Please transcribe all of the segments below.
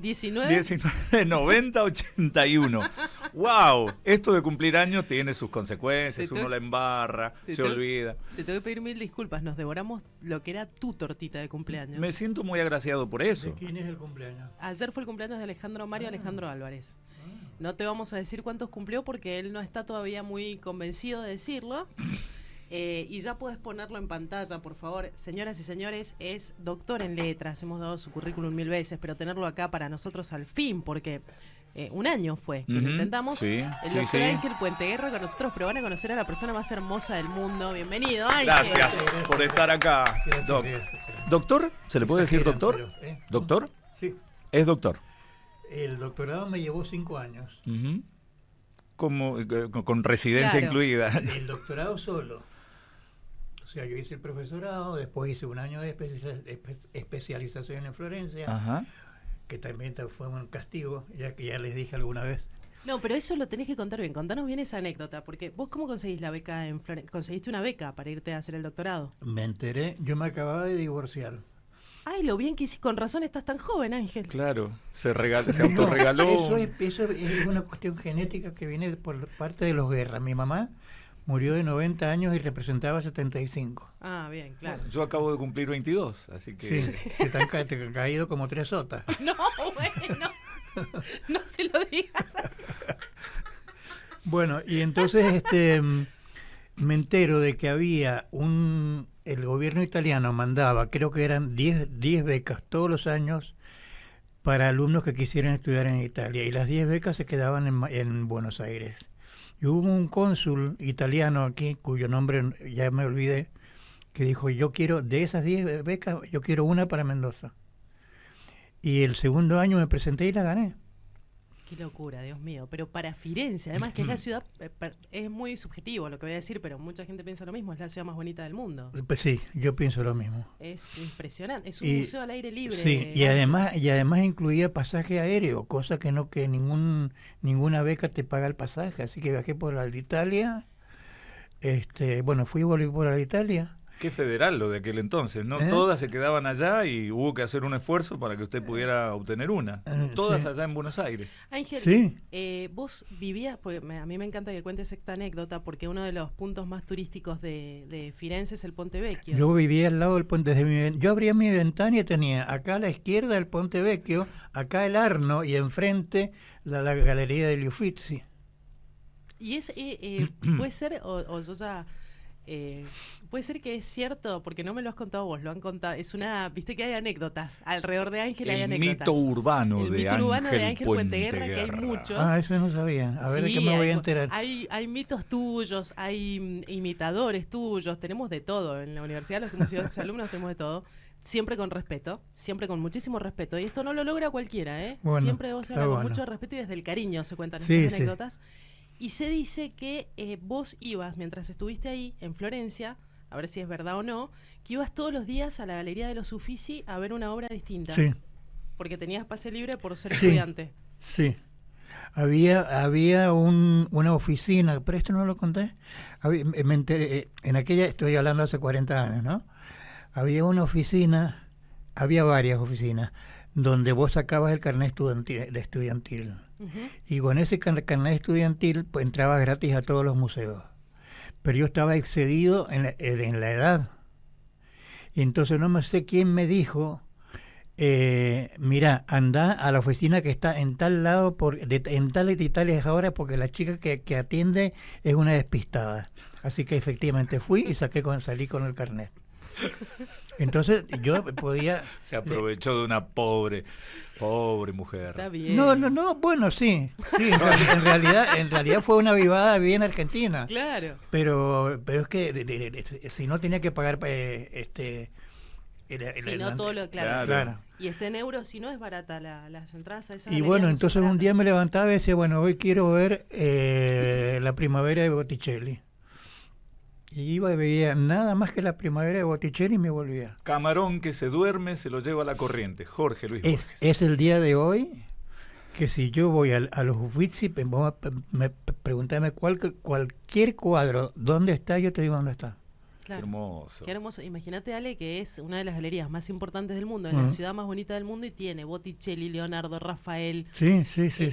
19. 19, 90, 81. ¡Wow! Esto de cumplir años tiene sus consecuencias, uno la embarra, se olvida. Te tengo que pedir 1000 disculpas, nos devoramos lo que era tu tortita de cumpleaños. Me siento muy agraciado por eso. ¿De quién es el cumpleaños? Ayer fue el cumpleaños de Alejandro Álvarez. No te vamos a decir cuántos cumplió porque él no está todavía muy convencido de decirlo. Y ya puedes ponerlo en pantalla, por favor. Señoras y señores, es doctor en letras. Hemos dado su currículum 1000 veces, pero tenerlo acá para nosotros al fin, porque un año fue que lo intentamos. Sí, el doctor Ángel Puenteguerra con nosotros, pero van a conocer a la persona más hermosa del mundo. Bienvenido, Ángel. Gracias por estar acá. Gracias. ¿Doctor? ¿Se le puede decir doctor? Pero, ¿Doctor? Sí. Es doctor. El doctorado me llevó 5 años. Como, con residencia incluida. El doctorado solo. O sea, yo hice el profesorado, después hice un año de especialización en Florencia, que también fue un castigo, ya que ya les dije alguna vez. No, pero eso lo tenés que contar bien. Contanos bien esa anécdota, porque vos ¿cómo conseguís la beca en Florencia? ¿Conseguiste una beca para irte a hacer el doctorado? Me enteré, yo me acababa de divorciar. Ay, lo bien que hiciste, con razón estás tan joven, Ángel. Claro, se autorregaló. Eso es una cuestión genética que viene por parte de los Guerra. Mi mamá murió de 90 años y representaba 75. Ah, bien, claro. Yo acabo de cumplir 22, así que... Sí, te han caído como 3 sotas. No, bueno, no se lo digas así. Bueno, y entonces me entero de que había el gobierno italiano mandaba, creo que eran 10 becas todos los años para alumnos que quisieran estudiar en Italia, y las 10 becas se quedaban en Buenos Aires. Y hubo un cónsul italiano aquí, cuyo nombre ya me olvidé, que dijo, yo quiero, de esas 10 becas, yo quiero una para Mendoza. Y el segundo año me presenté y la gané. Qué locura, Dios mío. Pero para Firenze, además que es la ciudad, es muy subjetivo lo que voy a decir, pero mucha gente piensa lo mismo, es la ciudad más bonita del mundo. Pues sí, yo pienso lo mismo. Es impresionante, es un museo al aire libre. Sí, y además incluía pasaje aéreo, cosa que ninguna beca te paga el pasaje, así que viajé por Alitalia, fui y volví por Alitalia. Qué federal lo de aquel entonces, ¿no? Todas se quedaban allá y hubo que hacer un esfuerzo para que usted pudiera obtener una. Todas allá en Buenos Aires. Ángel, ¿sí? Vos vivías, porque a mí me encanta que cuentes esta anécdota, porque uno de los puntos más turísticos de Firenze es el Ponte Vecchio. Yo vivía al lado del puente, yo abría mi ventana y tenía acá a la izquierda el Ponte Vecchio, acá el Arno y enfrente la Galería de Uffizi. Y puede ser, o yo ya... puede ser que es cierto, porque no me lo has contado vos, lo han contado, viste que hay anécdotas, alrededor de Ángel hay anécdotas. El mito urbano de Ángel Puenteguerra, que hay muchos. Ah, eso no sabía, a ver de qué me voy a enterar. Hay mitos tuyos, hay imitadores tuyos, tenemos de todo, en la universidad los que hemos sido exalumnos tenemos de todo, siempre con respeto, siempre con muchísimo respeto, y esto no lo logra cualquiera, bueno, siempre vos hablas con mucho respeto y desde el cariño se cuentan estas anécdotas. Y se dice que vos ibas, mientras estuviste ahí, en Florencia, a ver si es verdad o no, que ibas todos los días a la Galería de los Uffizi a ver una obra distinta. Sí. Porque tenías pase libre por ser estudiante. Sí. Había una oficina, pero esto no lo conté. Me enteré, en aquella, estoy hablando hace 40 años, ¿no? Había una oficina, había varias oficinas, donde vos sacabas el carnet estudiantil. Y con ese carnet estudiantil pues, entrabas gratis a todos los museos. Pero yo estaba excedido en la edad. Y entonces no me sé quién me dijo, mira, anda a la oficina que está en tal lado, en tal de Italia ahora, porque la chica que atiende es una despistada. Así que efectivamente fui y salí con el carnet. Entonces yo podía... Se aprovechó de una pobre mujer. Está bien. No, bueno, sí, en realidad fue una vivada bien argentina. Claro. Pero es que si no tenía que pagar todo lo claro. Y en euros, si no es barata las entradas a esa. Y bueno, entonces un día me levantaba y decía, bueno, hoy quiero ver la primavera de Botticelli. Y iba y veía nada más que la primavera de Botticelli y me volvía. Camarón que se duerme se lo lleva a la corriente. Jorge Luis Borges. Es el día de hoy que si yo voy a los Uffizi, pregúntame cualquier cuadro, ¿dónde está? Yo te digo dónde está. Claro. Qué hermoso. Qué hermoso. Imagínate, Ale, que es una de las galerías más importantes del mundo, en la ciudad más bonita del mundo, y tiene Botticelli, Leonardo, Rafael. Sí.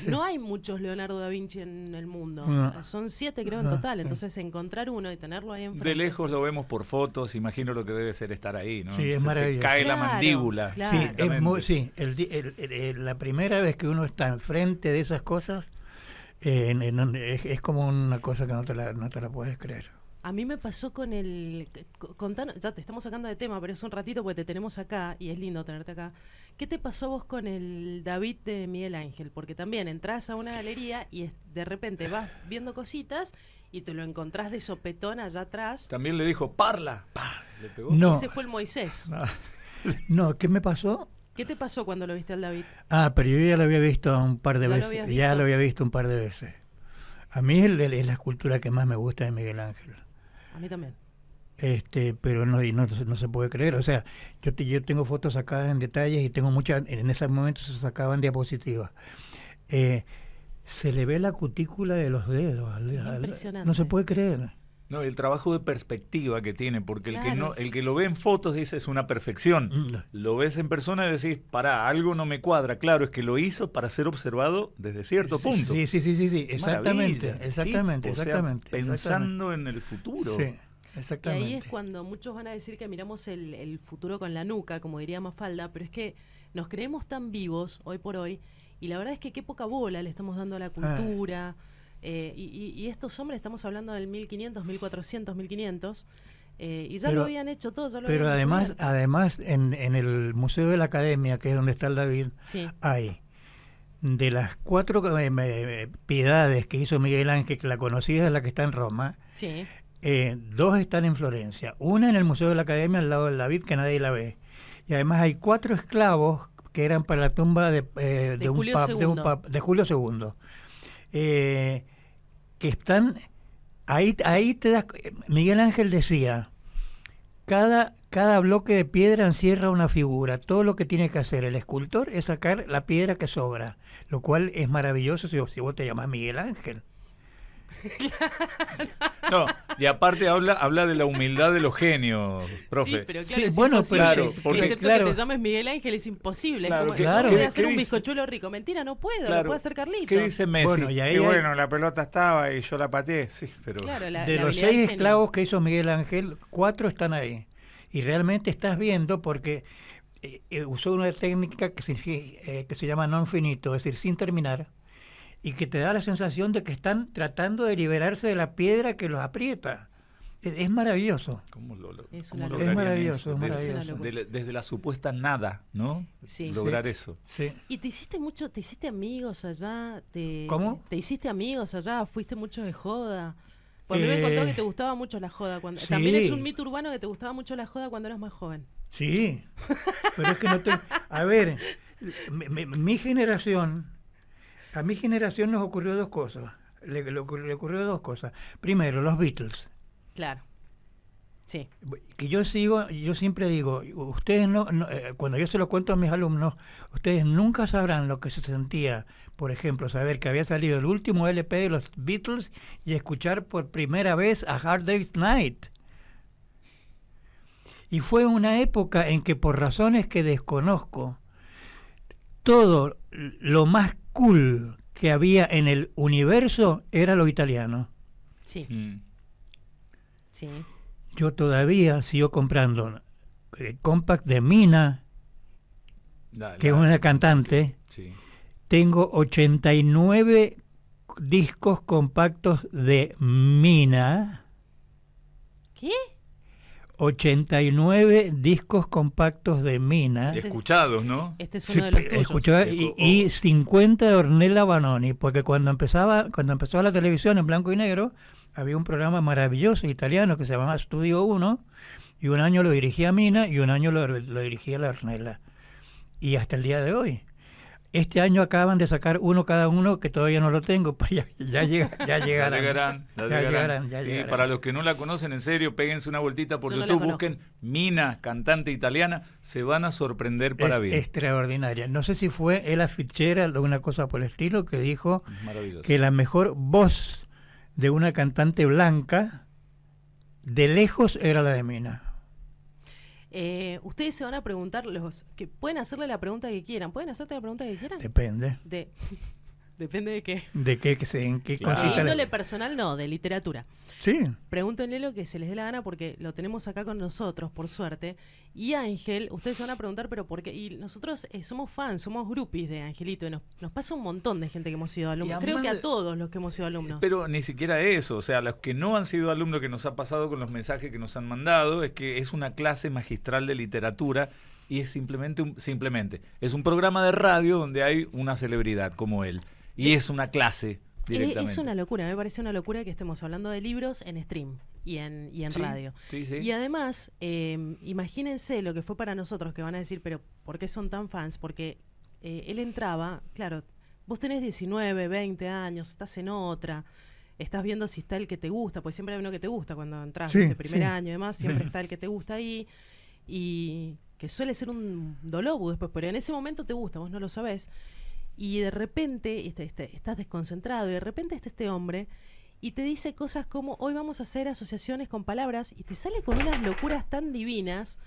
No hay muchos Leonardo da Vinci en el mundo. No. Son 7, creo, en total. Entonces, encontrar uno y tenerlo ahí enfrente. De lejos lo vemos por fotos, imagino lo que debe ser estar ahí, ¿no? Sí, es Se te maravilloso. cae la Claro, mandíbula. claro. Sí, Exactamente. es muy, sí. La primera vez que uno está enfrente de esas cosas, es como una cosa que no te la puedes creer. A mí me pasó con ya te estamos sacando de tema, pero es un ratito porque te tenemos acá y es lindo tenerte acá. ¿Qué te pasó vos con el David de Miguel Ángel? Porque también entras a una galería y de repente vas viendo cositas y te lo encontrás de sopetón allá atrás. También le dijo, parla. ¡Pah! Le pegó. No. Ese fue el Moisés. No, ¿qué me pasó? ¿Qué te pasó cuando lo viste al David? Pero yo ya lo había visto un par de ¿Ya lo veces. habías Ya visto? lo había visto un par de veces. A mí es la escultura que más me gusta de Miguel Ángel. A mí también. Pero no se puede creer. O sea, yo tengo fotos sacadas en detalles y tengo muchas, en ese momento se sacaban diapositivas. Se le ve la cutícula de los dedos. Impresionante. No se puede creer. No, el trabajo de perspectiva que tiene, porque Claro. el que lo ve en fotos dice es una perfección. Lo ves en persona y decís, pará, algo no me cuadra. Claro, es que lo hizo para ser observado desde cierto punto. Sí. Exactamente, Maravilla. exactamente, Tipo, o sea, exactamente. pensando en el futuro. Sí, Y exactamente. ahí es cuando muchos van a decir que miramos el futuro con la nuca, como diría Mafalda, pero es que nos creemos tan vivos hoy por hoy, y la verdad es que qué poca bola le estamos dando a la cultura. Y estos hombres, estamos hablando del 1500, 1400, 1500, y ya lo habían hecho todo. Pero además en el Museo de la Academia, que es donde está el David, sí. hay de las 4 piedades que hizo Miguel Ángel, que la conocida es la que está en Roma, Sí. 2 están en Florencia, una en el Museo de la Academia al lado del David, que nadie la ve, y además hay 4 esclavos que eran para la tumba de Julio de Julio II, que están ahí te das. Miguel Ángel decía, cada bloque de piedra encierra una figura. Todo lo que tiene que hacer el escultor es sacar la piedra que sobra, lo cual es maravilloso si vos te llamas Miguel Ángel. No, y aparte habla de la humildad de los genios, profe. Sí, pero claro, Sí, es bueno, imposible. claro, porque Excepto claro. que te llames Miguel Ángel, es imposible. Claro, Es como, claro. ¿cómo voy a ¿Qué hacer un dice? bizcochuelo rico? Mentira, no puedo, Claro. lo puede hacer Carlito. ¿Qué dice Messi? Bueno, y ahí la pelota estaba y yo la pateé. Sí, pero... Claro, la De los habilidad 6 del genio. esclavos que hizo Miguel Ángel, 4 están ahí. Y realmente estás viendo porque usó una técnica que se llama non finito, es decir, sin terminar, y que te da la sensación de que están tratando de liberarse de la piedra que los aprieta. Es maravilloso. ¿Cómo Es cómo una lograrían Es maravilloso, eso? es maravilloso. Desde la supuesta nada, ¿no? Sí. Lograr eso. Sí. ¿Y te hiciste amigos allá? ¿Cómo? ¿Te hiciste amigos allá? ¿Fuiste mucho de joda? Porque me contó que te gustaba mucho la joda. Sí. También es un mito urbano que te gustaba mucho la joda cuando eras más joven. Sí, pero es que no te... A ver, mi generación, a mi generación nos ocurrió 2 cosas. Le ocurrió 2 cosas. Primero, los Beatles. Claro. Sí. Que yo siempre digo, ustedes cuando yo se lo cuento a mis alumnos, ustedes nunca sabrán lo que se sentía, por ejemplo, saber que había salido el último LP de los Beatles y escuchar por primera vez a Hard Day's Night. Y fue una época en que, por razones que desconozco, todo lo más cool que había en el universo era lo italiano. Sí. Mm. Sí. Yo todavía sigo comprando compact de Mina, que es una cantante. Sí. Tengo 89 discos compactos de Mina. ¿Qué? 89 discos compactos de Mina. Escuchados, ¿no? Este es Sí, uno de los tuyos. escuchaba, y 50 de Ornella Vanoni, porque cuando empezó la televisión en blanco y negro, había un programa maravilloso italiano que se llamaba Studio 1, y un año lo dirigía Mina y un año lo dirigía la Ornella. Y hasta el día de hoy. Este año acaban de sacar uno cada uno, que todavía no lo tengo, pero ya llegarán. Ya Ya llegarán. llegarán. Sí, para los que no la conocen, en serio, péguense una vueltita por Yo no la YouTube, conozco. busquen Mina, cantante italiana, se van a sorprender para Es bien. extraordinaria. No sé si fue Ella Fitzgerald o una cosa por el estilo, que dijo Es maravilloso. que la mejor voz de una cantante blanca de lejos era la de Mina. Ustedes se van a preguntar, que pueden hacerle la pregunta que quieran. ¿Pueden hacerte la pregunta que quieran? Depende. Depende de qué. ¿De qué? ¿En qué consiste? De índole personal no, de literatura. Sí. Pregúntenle lo que se les dé la gana porque lo tenemos acá con nosotros, por suerte. Y Ángel, ustedes se van a preguntar, pero ¿por qué? Y nosotros somos fans, somos groupies de Angelito. Y nos pasa un montón de gente que hemos sido alumnos. Creo que a todos los que hemos sido alumnos. Pero ni siquiera eso. O sea, los que no han sido alumnos, que nos ha pasado con los mensajes que nos han mandado, es que es una clase magistral de literatura y es simplemente es un programa de radio donde hay una celebridad como él. Y es una clase directamente. Es una locura, me parece una locura que estemos hablando de libros en stream y en radio. Sí, sí. Y además, imagínense lo que fue para nosotros, que van a decir, pero ¿por qué son tan fans? Porque él entraba, claro, vos tenés 19, 20 años, estás en otra, estás viendo si está el que te gusta, pues siempre hay uno que te gusta cuando entras de primer año y demás, siempre está el que te gusta ahí, y que suele ser un dolobu después, pero en ese momento te gusta, vos no lo sabés. Y de repente estás desconcentrado y de repente está este hombre y te dice cosas como hoy vamos a hacer asociaciones con palabras y te sale con unas locuras tan divinas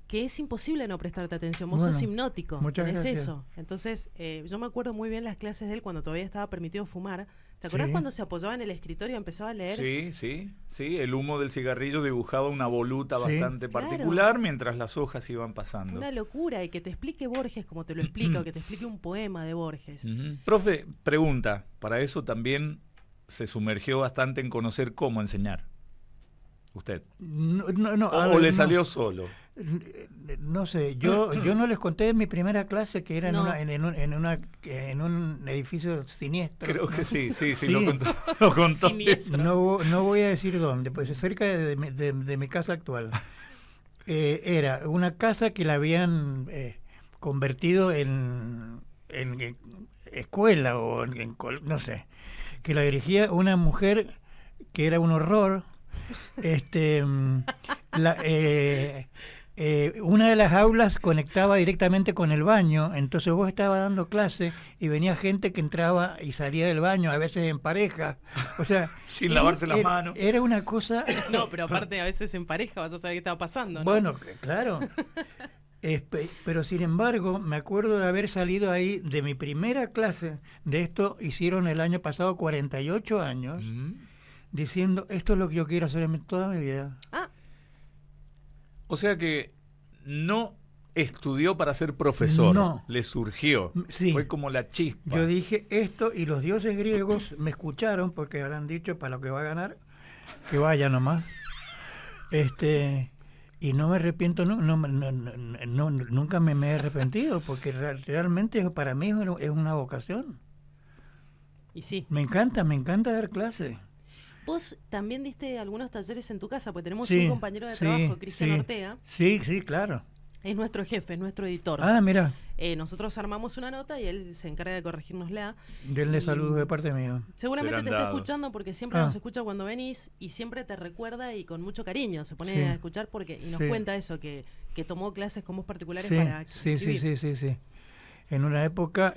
que es imposible no prestarte atención. Vos sos hipnótico, tenés eso. Entonces yo me acuerdo muy bien las clases de él cuando todavía estaba permitido fumar. ¿Te acordás cuando se apoyaba en el escritorio y empezaba a leer? Sí, el humo del cigarrillo dibujaba una voluta bastante particular mientras las hojas iban pasando. Una locura, y que te explique Borges como te lo explica, o que te explique un poema de Borges. Profe, pregunta, para eso también se sumergió bastante en conocer cómo enseñar. ¿Usted? ¿O le salió solo? No sé, yo no les conté en mi primera clase que era en un edificio siniestro. Creo que sí, lo contó. No voy a decir dónde, pues es cerca de mi casa actual. Era una casa que la habían convertido en escuela o no sé, que la dirigía una mujer que era un horror. Una de las aulas conectaba directamente con el baño, entonces vos estabas dando clase y venía gente que entraba y salía del baño, a veces en pareja, o sea, sin lavarse las manos. Era una cosa. No, pero aparte a veces en pareja vas a saber qué estaba pasando, ¿no? Bueno, claro. Pero sin embargo, me acuerdo de haber salido ahí de mi primera clase. De esto hicieron el año pasado 48 años. Diciendo, esto es lo que yo quiero hacer en toda mi vida. O sea que no estudió para ser profesor. No. Le surgió. Sí. Fue como la chispa. Yo dije esto y los dioses griegos me escucharon porque habrán dicho para lo que va a ganar, que vaya nomás. Y no me arrepiento, nunca me he arrepentido porque realmente para mí es una vocación. Y sí. Me encanta dar clases. Vos también diste algunos talleres en tu casa, porque tenemos un compañero de trabajo, Cristian Ortega. Sí, claro. Es nuestro jefe, es nuestro editor. Ah, mira. Nosotros armamos una nota y él se encarga de corregirnosla. Denle saludos de parte mía. Seguramente te está escuchando porque siempre nos escucha cuando venís y siempre te recuerda y con mucho cariño se pone a escuchar y nos cuenta eso, que tomó clases con vos particulares para escribir. Sí. En una época,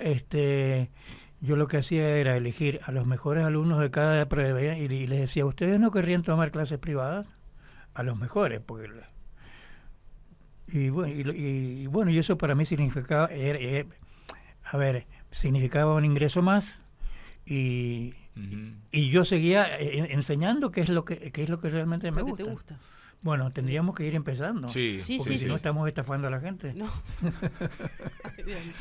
yo lo que hacía era elegir a los mejores alumnos de cada prueba y les decía, ¿ustedes no querrían tomar clases privadas? A los mejores, porque... Y eso para mí significaba, significaba un ingreso más y yo seguía enseñando qué es lo que realmente me gusta. Te gusta. Bueno, tendríamos que ir empezando. Sí, porque si no estamos estafando a la gente. No.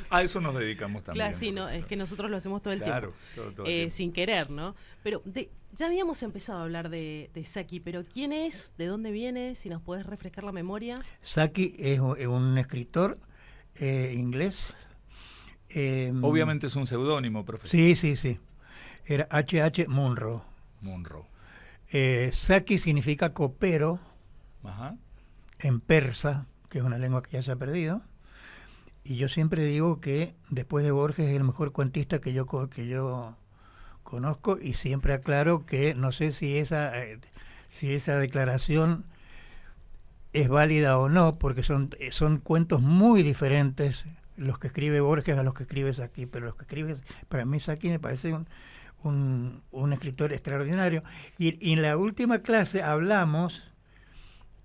A eso nos dedicamos también. Claro, sí, no, es que nosotros lo hacemos todo el tiempo. Todo el tiempo. Sin querer, ¿no? Pero ya habíamos empezado a hablar de Saki, pero ¿quién es? ¿De dónde viene? Si nos podés refrescar la memoria. Saki es un escritor inglés. Obviamente es un seudónimo, profesor. Sí. Era H.H. Munro. Saki significa copero. Ajá. En persa, que es una lengua que ya se ha perdido, y yo siempre digo que después de Borges es el mejor cuentista que yo conozco, y siempre aclaro que no sé si esa declaración es válida o no, porque son cuentos muy diferentes los que escribe Borges a los que escribe Saki, pero los que escribe, para mí Saki me parece un escritor extraordinario, y en la última clase hablamos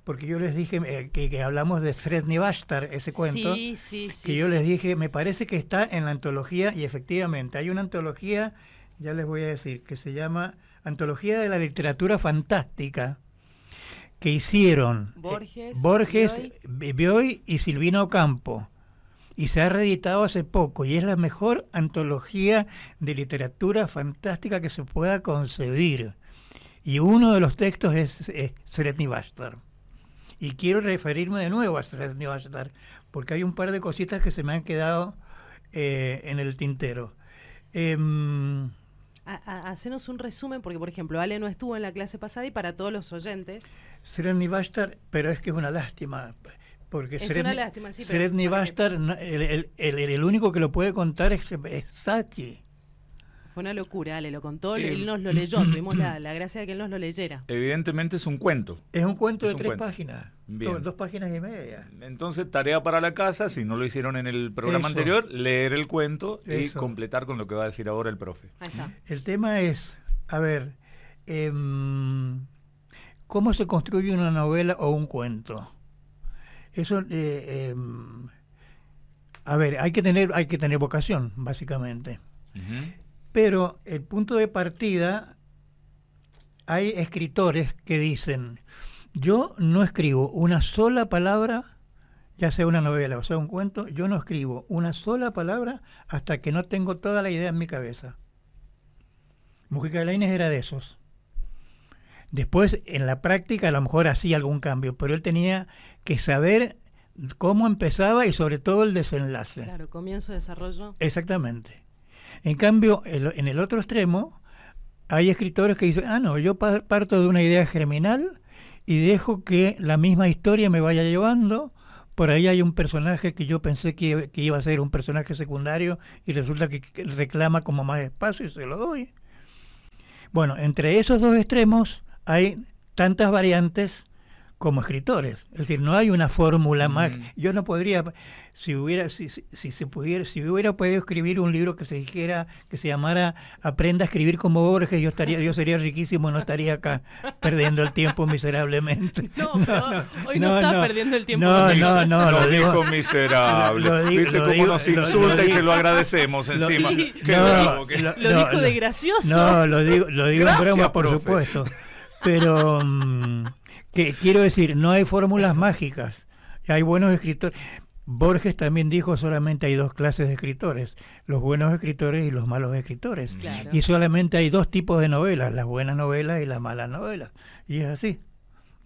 porque yo les dije que hablamos de Sredni Vashtar, ese cuento, Sí. yo les dije, me parece que está en la antología, y efectivamente, hay una antología, ya les voy a decir, que se llama Antología de la Literatura Fantástica, que hicieron Borges, Bioy y Silvina Ocampo, y se ha reeditado hace poco, y es la mejor antología de literatura fantástica que se pueda concebir. Y uno de los textos es Sredni Vashtar. Y quiero referirme de nuevo a Sredni Vashtar, porque hay un par de cositas que se me han quedado en el tintero. Hacenos un resumen, porque por ejemplo, Ale no estuvo en la clase pasada, y para todos los oyentes. Sredni Vashtar, pero es que es una lástima, porque es una lástima, sí, pero Sredni Vashtar, el único que lo puede contar es Saki. Fue una locura, Ale lo contó, él nos lo leyó, tuvimos la gracia de que él nos lo leyera. Evidentemente es un cuento. Es un cuento de 3 páginas, 2 páginas y media. Entonces, tarea para la casa, si no lo hicieron en el programa anterior, leer el cuento y completar con lo que va a decir ahora el profe. Ahí está. El tema es, a ver, ¿cómo se construye una novela o un cuento? Eso, a ver, hay que tener vocación, básicamente. Pero el punto de partida, hay escritores que dicen, yo no escribo una sola palabra, ya sea una novela o sea un cuento, yo no escribo una sola palabra hasta que no tengo toda la idea en mi cabeza. Mujica Lainez era de esos. Después, en la práctica, a lo mejor hacía algún cambio, pero él tenía que saber cómo empezaba y sobre todo el desenlace. Claro, comienzo, desarrollo. Exactamente. En cambio, en el otro extremo, hay escritores que dicen, no, yo parto de una idea germinal y dejo que la misma historia me vaya llevando. Por ahí hay un personaje que yo pensé que iba a ser un personaje secundario y resulta que reclama como más espacio y se lo doy. Bueno, entre esos dos extremos hay tantas variantes como escritores. Es decir, no hay una fórmula más. Yo no podría, si hubiera podido escribir un libro que se llamara Aprenda a escribir como Borges, yo sería riquísimo, no estaría acá perdiendo el tiempo miserablemente. Hoy no está perdiendo el tiempo. No, lo dijo miserable. ¿Viste cómo nos insulta y se lo agradecemos encima? Lo dijo de gracioso. No, lo digo en broma, por profe. supuesto. Pero quiero decir, no hay fórmulas mágicas. Hay buenos escritores. Borges también dijo, solamente hay 2 clases de escritores, los buenos escritores y los malos escritores. Claro. Y solamente hay 2 tipos de novelas, las buenas novelas y las malas novelas. Y es así.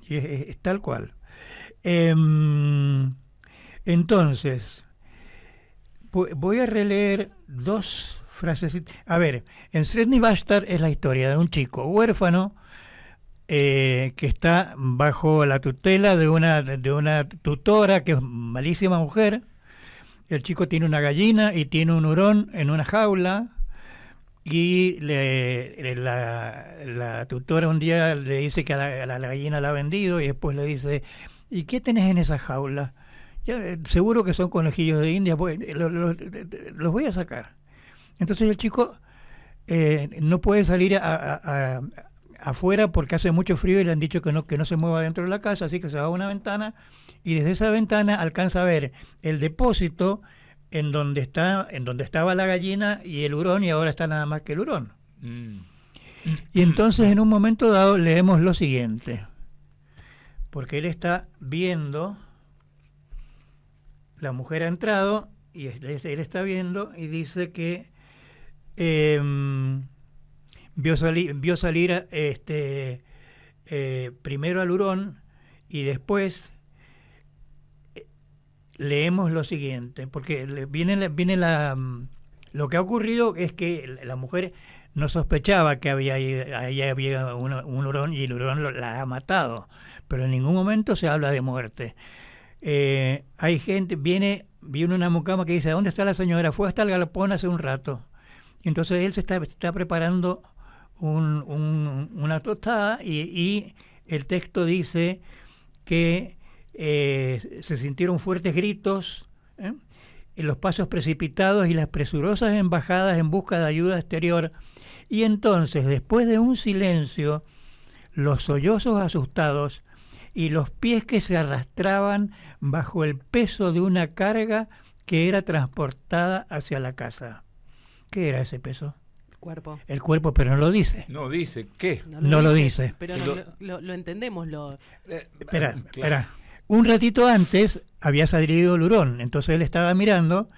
Y es tal cual. Entonces, voy a releer 2 frases. A ver, en Sredni Vashtar es la historia de un chico huérfano que está bajo la tutela de una tutora que es malísima mujer. El chico tiene una gallina y tiene un hurón en una jaula, y la tutora un día le dice que a la gallina la ha vendido, y después le dice, ¿y qué tenés en esa jaula? Seguro que son conejillos de India, los voy a sacar. Entonces el chico no puede salir afuera porque hace mucho frío y le han dicho que no se mueva dentro de la casa, así que se va a una ventana y desde esa ventana alcanza a ver el depósito en donde estaba la gallina y el hurón, y ahora está nada más que el hurón. Y entonces en un momento dado leemos lo siguiente, porque él está viendo, la mujer ha entrado y él está viendo y dice que vio salir primero al hurón y después leemos lo siguiente, porque lo que ha ocurrido es que la mujer no sospechaba que ahí había un hurón, y el hurón la ha matado, pero en ningún momento se habla de muerte. Hay gente, viene una mucama que dice, ¿dónde está la señora? Fue hasta el galpón hace un rato. Y entonces él se está preparando una tostada, y el texto dice que se sintieron fuertes gritos, en los pasos precipitados y las presurosas embajadas en busca de ayuda exterior, y entonces, después de un silencio, los sollozos asustados y los pies que se arrastraban bajo el peso de una carga que era transportada hacia la casa. ¿Qué era ese peso? Cuerpo. El cuerpo, pero no lo dice. No dice, ¿qué? No lo dice. Pero lo entendemos. Espera. Un ratito antes había salido el hurón, entonces él estaba mirando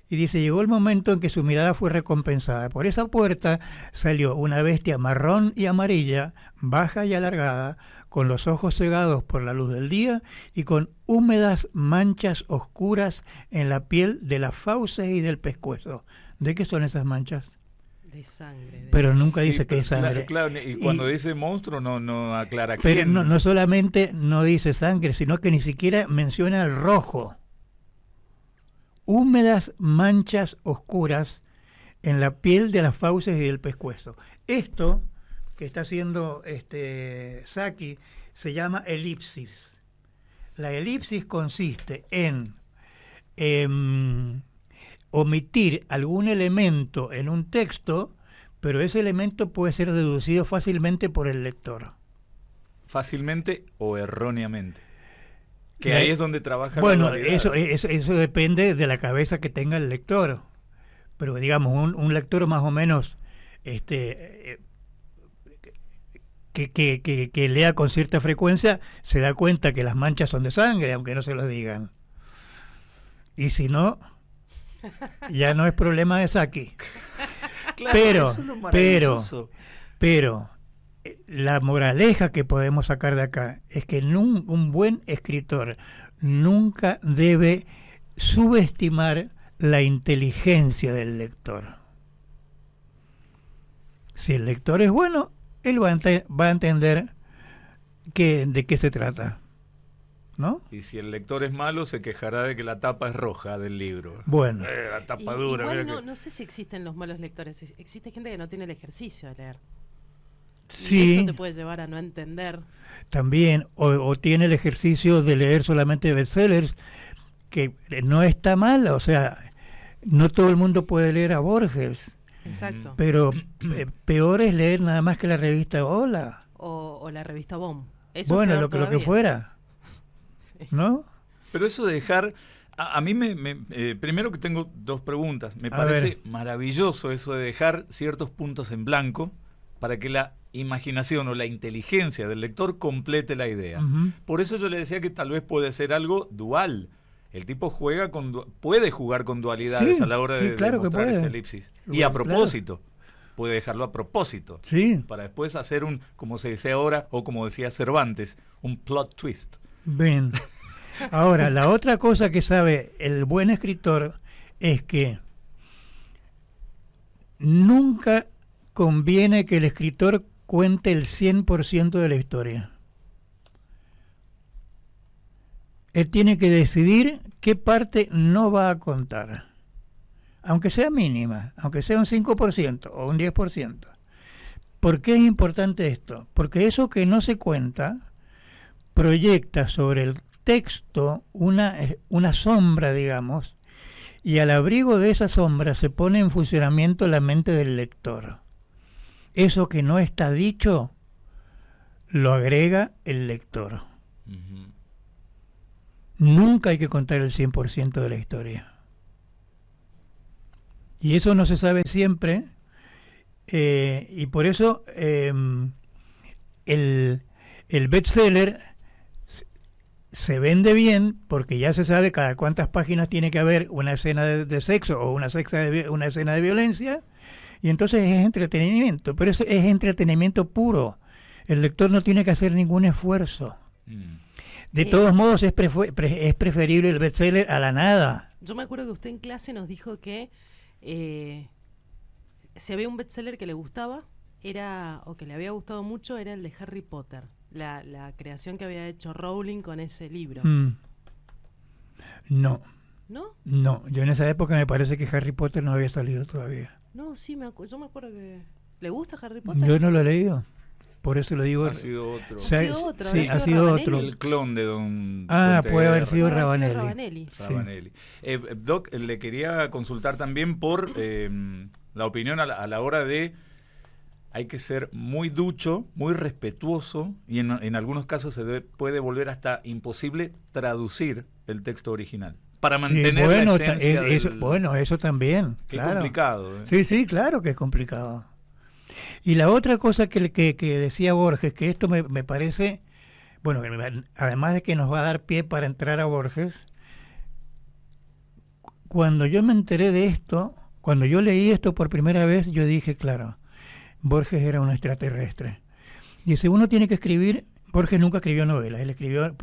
y dice, llegó el momento en que su mirada fue recompensada. Por esa puerta salió una bestia marrón y amarilla, baja y alargada, con los ojos cegados por la luz del día y con húmedas manchas oscuras en la piel de las fauces y del pescuezo. ¿De qué son esas manchas? De sangre. Pero nunca Sí, dice que es sangre. Claro, y cuando dice monstruo no aclara Pero quién. no solamente no dice sangre, sino que ni siquiera menciona el rojo. Húmedas manchas oscuras en la piel de las fauces y del pescuezo. Esto que está haciendo Saki se llama elipsis. La elipsis consiste en omitir algún elemento en un texto, pero ese elemento puede ser deducido fácilmente por el lector. Fácilmente o erróneamente. Que ahí es donde trabaja bueno, la dualidad. eso depende de la cabeza que tenga el lector. Pero digamos, un lector más o menos que lea con cierta frecuencia se da cuenta que las manchas son de sangre, aunque no se lo digan. Y si no, ya no es problema de Saki. Claro, eso es lo maravilloso. pero la moraleja que podemos sacar de acá es que un buen escritor nunca debe subestimar la inteligencia del lector. Si el lector es bueno, él va a entender de qué se trata, ¿no? Y si el lector es malo, se quejará de que la tapa es roja del libro. Bueno. La tapa dura. Igual no sé si existen los malos lectores. Existe gente que no tiene el ejercicio de leer. Sí. Y eso te puede llevar a no entender. También, o tiene el ejercicio de leer solamente bestsellers, que no está mal, o sea, no todo el mundo puede leer a Borges. Exacto. Pero peor es leer nada más que la revista Hola. O la revista Bomb. Eso bueno, es lo peor que fuera. Sí. ¿No? Pero eso de dejar... A mí primero que tengo dos preguntas. Me parece maravilloso eso de dejar ciertos puntos en blanco para que la imaginación o la inteligencia del lector complete la idea. Uh-huh. Por eso yo le decía que tal vez puede ser algo dual. El tipo puede jugar con dualidades a la hora de mostrar esa elipsis. Y a propósito, puede dejarlo a propósito. Sí. Para después hacer como se dice ahora, o como decía Cervantes, un plot twist. Bien. Ahora, la otra cosa que sabe el buen escritor es que nunca conviene que el escritor cuente el 100% de la historia. Él tiene que decidir qué parte no va a contar, aunque sea mínima, aunque sea un 5% o un 10%. ¿Por qué es importante esto? Porque eso que no se cuenta proyecta sobre el texto una sombra, digamos, y al abrigo de esa sombra se pone en funcionamiento la mente del lector. Eso que no está dicho lo agrega el lector. Uh-huh. Nunca hay que contar el 100% de la historia. Y eso no se sabe siempre, y por eso el bestseller se vende bien porque ya se sabe cada cuántas páginas tiene que haber una escena de sexo o una escena de violencia, y entonces es entretenimiento, pero eso es entretenimiento puro. El lector no tiene que hacer ningún esfuerzo. De todos modos es preferible el bestseller a la nada. Yo me acuerdo que usted en clase nos dijo que si había un bestseller que le gustaba, o que le había gustado mucho, era el de Harry Potter. La creación que había hecho Rowling con ese libro. No. ¿No? No, yo en esa época me parece que Harry Potter no había salido todavía. No, sí, yo me acuerdo que... ¿Le gusta Harry Potter? Yo no lo he leído. Por eso lo digo. Ha sido otro. Sí, ha sido otro. El clon de Don puede haber sido Ravanelli. Ravanelli. Doc, le quería consultar también por la opinión a la hora de... hay que ser muy ducho, muy respetuoso, y en algunos casos puede volver hasta imposible traducir el texto original para mantener la esencia eso también. Qué claro. complicado. Sí, claro que es complicado. Y la otra cosa que decía Borges, que esto me parece, bueno, además de que nos va a dar pie para entrar a Borges, cuando yo me enteré de esto, cuando yo leí esto por primera vez, yo dije, claro, Borges era un extraterrestre. Dice, uno tiene que escribir, Borges nunca escribió novelas, él escribió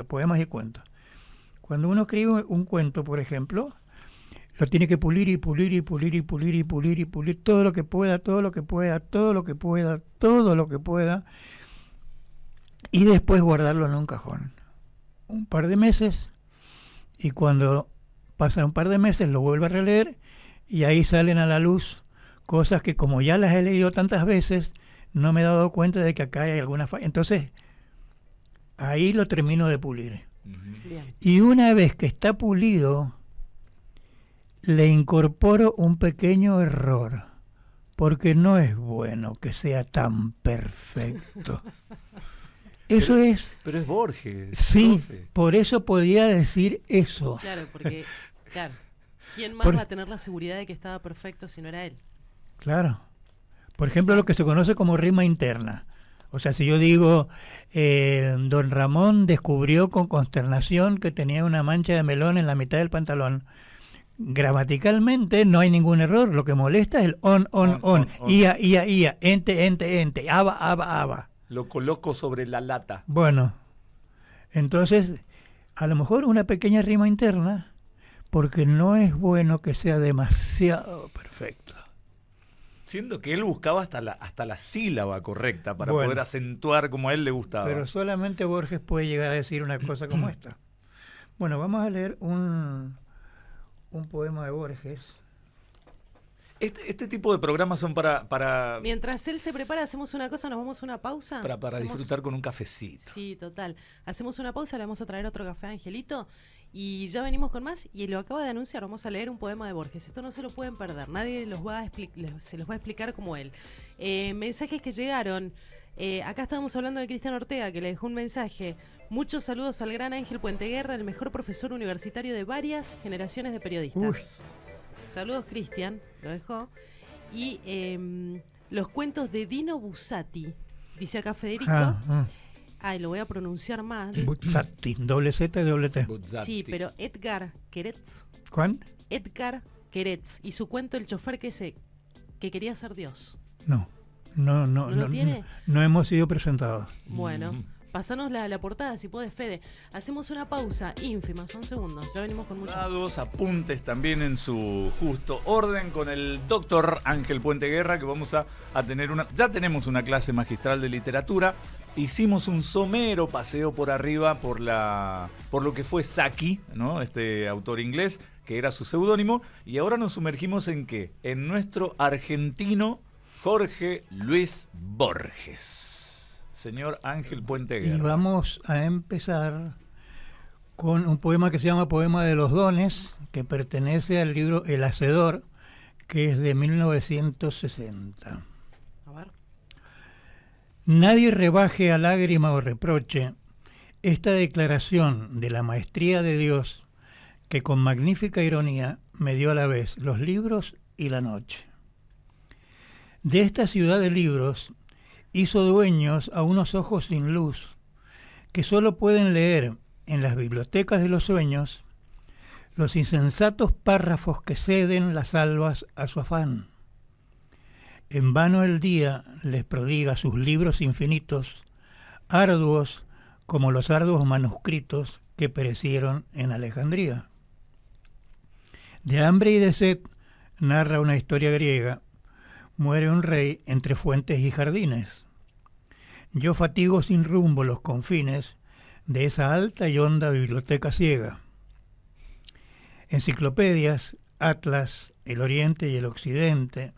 poemas y cuentos. Cuando uno escribe un cuento, por ejemplo, lo tiene que pulir y pulir y pulir y pulir y pulir y pulir todo lo que pueda, todo lo que pueda, todo lo que pueda, todo lo que pueda, y después guardarlo en un cajón. Un par de meses, y cuando pasan un par de meses lo vuelve a releer, y ahí salen a la luz cosas que, como ya las he leído tantas veces, no me he dado cuenta de que acá hay alguna falla. Entonces, ahí lo termino de pulir. Bien. Y una vez que está pulido, le incorporo un pequeño error, porque no es bueno que sea tan perfecto. Eso Pero es Borges. Sí, profe. por eso podía decir eso. Claro, porque, claro, ¿quién más va a tener la seguridad de que estaba perfecto si no era él? Claro. Por ejemplo, lo que se conoce como rima interna. O sea, si yo digo, don Ramón descubrió con consternación que tenía una mancha de melón en la mitad del pantalón. Gramaticalmente no hay ningún error. Lo que molesta es el on. Ia, ente, aba. Lo coloco sobre la lata. Bueno, entonces, a lo mejor una pequeña rima interna, porque no es bueno que sea demasiado perfecto. Siendo que él buscaba hasta la sílaba correcta para Bueno, poder acentuar como a él le gustaba. Pero solamente Borges puede llegar a decir una cosa como esta. Bueno, vamos a leer un poema de Borges. Este tipo de programas son para Mientras él se prepara, hacemos una cosa, nos vamos a una pausa. para disfrutar con un cafecito. Sí, total. Hacemos una pausa, le vamos a traer otro café a Angelito y ya venimos con más. Y lo acaba de anunciar, vamos a leer un poema de Borges. Esto no se lo pueden perder, nadie se los va a explicar como él. Mensajes que llegaron. Acá estábamos hablando de Cristian Ortega, que le dejó un mensaje. Muchos saludos al gran Ángel Puenteguerra, el mejor profesor universitario de varias generaciones de periodistas. Saludos, Cristian, lo dejó. Y los cuentos de Dino Buzzati, dice acá Federico. Ay, lo voy a pronunciar mal. Buzzati, doble Z y doble T. Buzzati. Sí, pero Edgar Querets. ¿Cuán? Edgar Querets. Y su cuento El chofer que quería ser Dios. No lo tiene? No hemos sido presentados. Bueno, pasanos la portada si podés, Fede. Hacemos una pausa ínfima, son segundos. Ya venimos con muchos Dados, apuntes también en su justo orden con el doctor Ángel Puenteguerra, que vamos a tener ya tenemos una clase magistral de literatura. Hicimos un somero paseo por arriba por lo que fue Saki, ¿no? Este autor inglés, que era su seudónimo, y ahora nos sumergimos en ¿qué? En nuestro argentino Jorge Luis Borges. Señor Ángel Puenteguerra. Y vamos a empezar con un poema que se llama Poema de los Dones, que pertenece al libro El Hacedor, que es de 1960. A ver. Nadie rebaje a lágrima o reproche esta declaración de la maestría de Dios, que con magnífica ironía me dio a la vez los libros y la noche. De esta ciudad de libros hizo dueños a unos ojos sin luz, que sólo pueden leer en las bibliotecas de los sueños los insensatos párrafos que ceden las albas a su afán. En vano el día les prodiga sus libros infinitos, arduos como los arduos manuscritos que perecieron en Alejandría. De hambre y de sed narra una historia griega. Muere un rey entre fuentes y jardines. Yo fatigo sin rumbo los confines de esa alta y honda biblioteca ciega. Enciclopedias, atlas, el oriente y el occidente,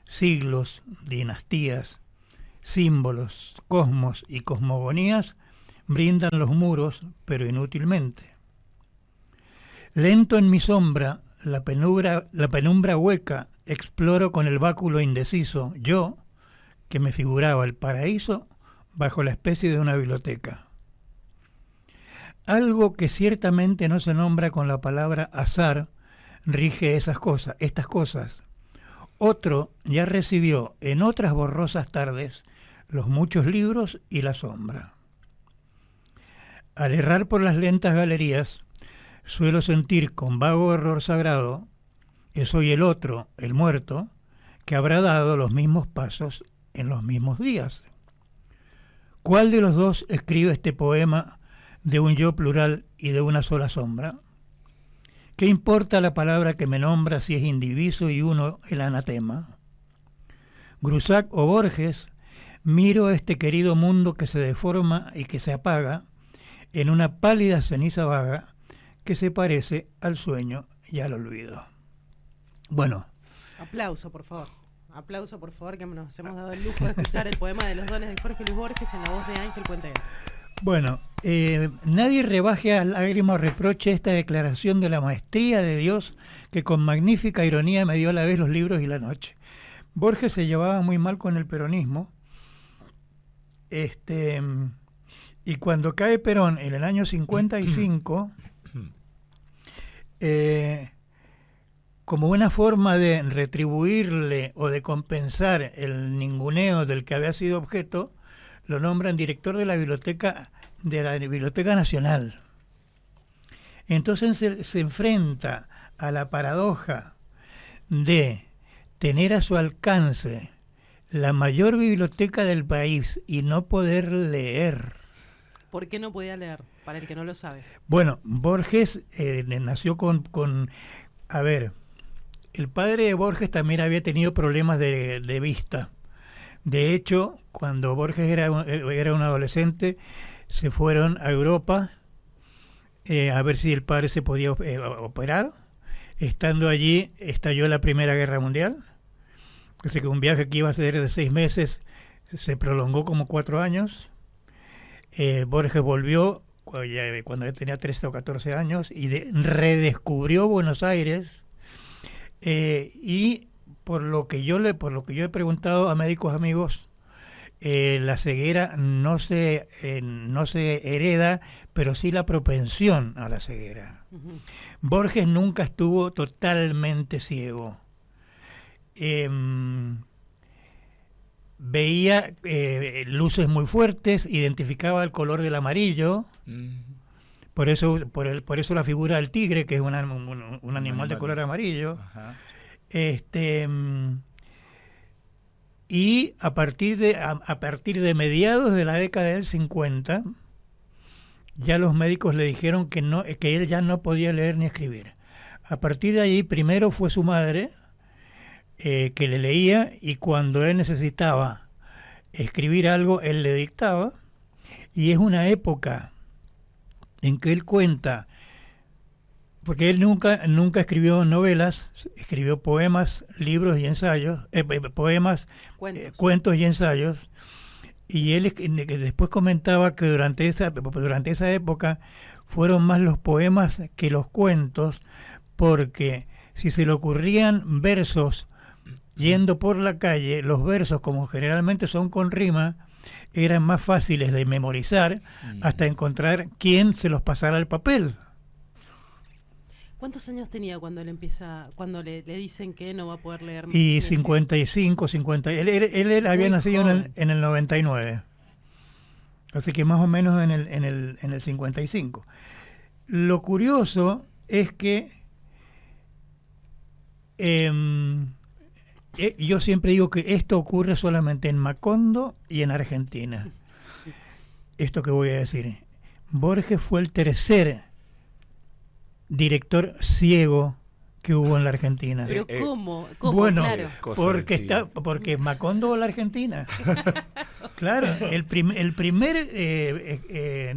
siglos, dinastías, símbolos, cosmos y cosmogonías brindan los muros, pero inútilmente. Lento en mi sombra, la penumbra hueca, exploro con el báculo indeciso, yo, que me figuraba el paraíso bajo la especie de una biblioteca. Algo que ciertamente no se nombra con la palabra azar rige estas cosas. Otro ya recibió en otras borrosas tardes los muchos libros y la sombra. Al errar por las lentas galerías, suelo sentir con vago error sagrado que soy el otro, el muerto, que habrá dado los mismos pasos en los mismos días. ¿Cuál de los dos escribe este poema de un yo plural y de una sola sombra? ¿Qué importa la palabra que me nombra si es indiviso y uno el anatema? Grusac o Borges, miro este querido mundo que se deforma y que se apaga en una pálida ceniza vaga que se parece al sueño y al olvido. Bueno. Aplauso, por favor. Aplauso, por favor, que nos hemos dado el lujo de escuchar el poema de los dones de Jorge Luis Borges en la voz de Ángel Puentevera. Bueno, nadie rebaje a lágrima o reproche esta declaración de la maestría de Dios que con magnífica ironía me dio a la vez los libros y la noche. Borges se llevaba muy mal con el peronismo. Y cuando cae Perón en el año 55, como una forma de retribuirle o de compensar el ninguneo del que había sido objeto, lo nombran director de la Biblioteca Nacional. Entonces se enfrenta a la paradoja de tener a su alcance la mayor biblioteca del país y no poder leer. ¿Por qué no podía leer? Para el que no lo sabe. Bueno, Borges nació con... A ver, el padre de Borges también había tenido problemas de vista. De hecho, cuando Borges era un adolescente, se fueron a Europa a ver si el padre se podía operar. Estando allí, estalló la Primera Guerra Mundial. Así que un viaje que iba a ser de 6 meses se prolongó como 4 años. Borges volvió cuando ya tenía 13 o 14 años y redescubrió Buenos Aires. Y por lo que yo he preguntado a médicos amigos, la ceguera no se hereda, pero sí la propensión a la ceguera. Uh-huh. Borges nunca estuvo totalmente ciego. Veía luces muy fuertes, identificaba el color del amarillo. Por eso la figura del tigre, que es un animal de color amarillo. Ajá. Y a partir de mediados de la década del 50, ya los médicos le dijeron que él ya no podía leer ni escribir. A partir de ahí, primero fue su madre, que le leía, y cuando él necesitaba escribir algo, él le dictaba. Y es una época en que él cuenta, porque él nunca escribió novelas, escribió poemas, libros y ensayos, cuentos y ensayos, y él después comentaba que durante esa época fueron más los poemas que los cuentos, porque si se le ocurrían versos yendo por la calle, los versos, como generalmente son con rima, eran más fáciles de memorizar hasta encontrar quién se los pasara al papel. ¿Cuántos años tenía cuando él cuando le dicen que no va a poder leer? Y 55, 50. Él había nacido en el 99. Así que más o menos en el 55. Lo curioso es que yo siempre digo que esto ocurre solamente en Macondo y en Argentina. Esto que voy a decir. Borges fue el tercer director ciego que hubo en la Argentina. ¿Pero cómo? Bueno, claro. Porque Macondo la Argentina. Claro, el primer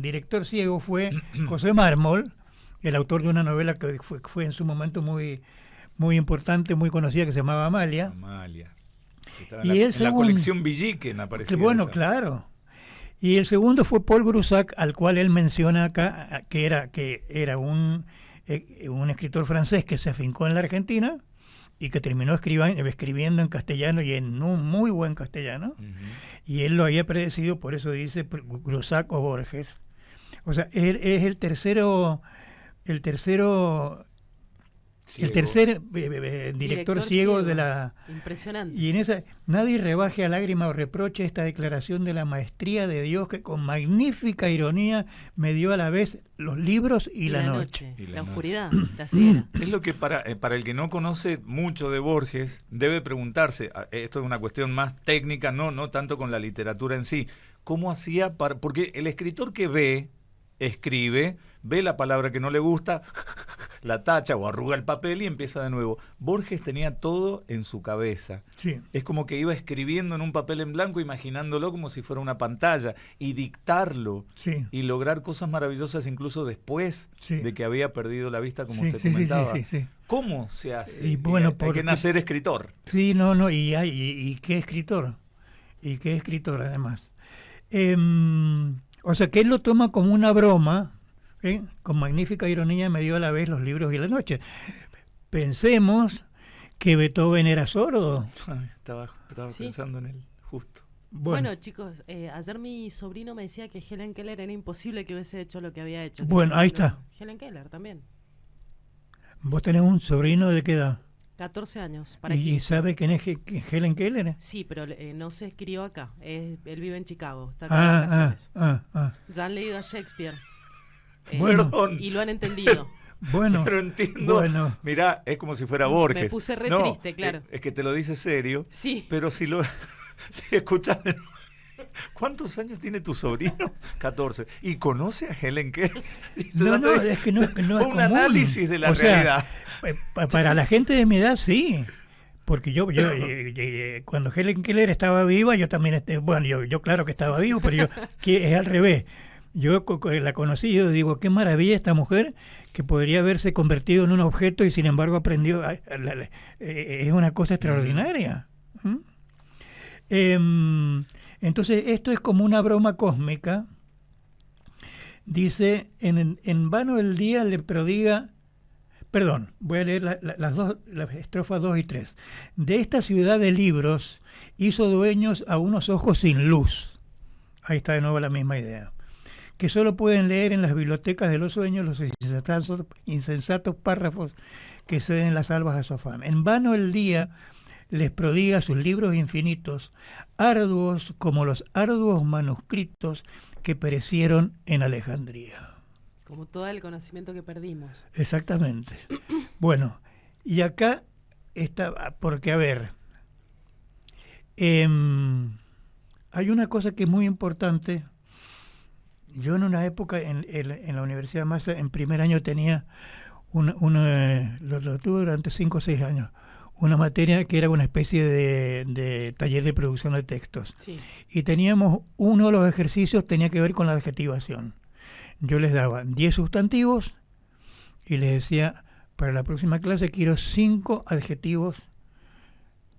director ciego fue José Mármol, el autor de una novela que fue en su momento muy importante, muy conocida, que se llamaba Amalia. Y en la colección Villiquen apareció. Bueno, esa. Claro. Y el segundo fue Paul Grusac, al cual él menciona acá, que era un escritor francés que se afincó en la Argentina y que terminó escribiendo en castellano y en un muy buen castellano, Ujú. y él lo había predecido, por eso dice Grusac o Borges. O sea, él es el tercer director ciego de la... Impresionante. Y en esa, nadie rebaje a lágrima o reproche esta declaración de la maestría de Dios que con magnífica ironía me dio a la vez los libros y la noche. Y la La noche. oscuridad, la ceguera. Es lo que para el que no conoce mucho de Borges debe preguntarse, esto es una cuestión más técnica, no tanto con la literatura en sí, ¿cómo hacía para...? Porque el escritor que escribe, ve la palabra que no le gusta, la tacha o arruga el papel y empieza de nuevo. Borges tenía todo en su cabeza. Sí. Es como que iba escribiendo en un papel en blanco, imaginándolo como si fuera una pantalla, y dictarlo, Sí. y lograr cosas maravillosas incluso después Sí. de que había perdido la vista, como Sí, usted sí, sí, comentaba. sí. ¿Cómo se hace? Y bueno, Hay porque- que nacer escritor. Sí, y qué escritor. Y qué escritor, además. O sea, que él lo toma como una broma, con magnífica ironía me dio a la vez los libros y la noche. Pensemos que Beethoven era sordo. Ay, estaba Sí. pensando en él, justo. Bueno, chicos, ayer mi sobrino me decía que Helen Keller era imposible que hubiese hecho lo que había hecho. Bueno, ahí está. Helen Keller también. Vos tenés un sobrino de qué edad. 14 años. ¿Para ¿Y 15? sabe quién es Helen Keller? Sí, pero no se crió acá. Él vive en Chicago. Está acá de vacaciones. Ya han leído a Shakespeare. Bueno. Perdón. Y lo han entendido. Bueno, Pero entiendo. bueno. Mirá, es como si fuera Borges. Me puse re No, triste, claro. Es que te lo dice serio. Sí. Pero si lo... si escuchas... ¿Cuántos años tiene tu sobrino? 14. ¿Y conoce a Helen Keller? No, es que no es Fue un común. análisis de la O sea, realidad. Para la gente de mi edad, sí. Porque yo cuando Helen Keller estaba viva, yo también, yo claro que estaba vivo, pero que es al revés. Yo la conocí y yo digo, qué maravilla esta mujer que podría haberse convertido en un objeto y sin embargo aprendió. Es una cosa extraordinaria. Entonces, esto es como una broma cósmica. Dice, en vano el día le prodiga... Perdón, voy a leer las estrofas 2 y 3. De esta ciudad de libros hizo dueños a unos ojos sin luz. Ahí está de nuevo la misma idea. Que solo pueden leer en las bibliotecas de los sueños los insensatos párrafos que ceden las albas a su afán. En vano el día les prodiga sus libros infinitos, arduos como los arduos manuscritos que perecieron en Alejandría. Como todo el conocimiento que perdimos. Exactamente. Bueno, y acá está, porque a ver, hay una cosa que es muy importante. Yo en una época en la Universidad de Massa, en primer año tenía lo tuve durante 5 o 6 años, una materia que era una especie de taller de producción de textos. Sí. Y teníamos, uno de los ejercicios tenía que ver con la adjetivación. Yo les daba 10 sustantivos y les decía, para la próxima clase quiero 5 adjetivos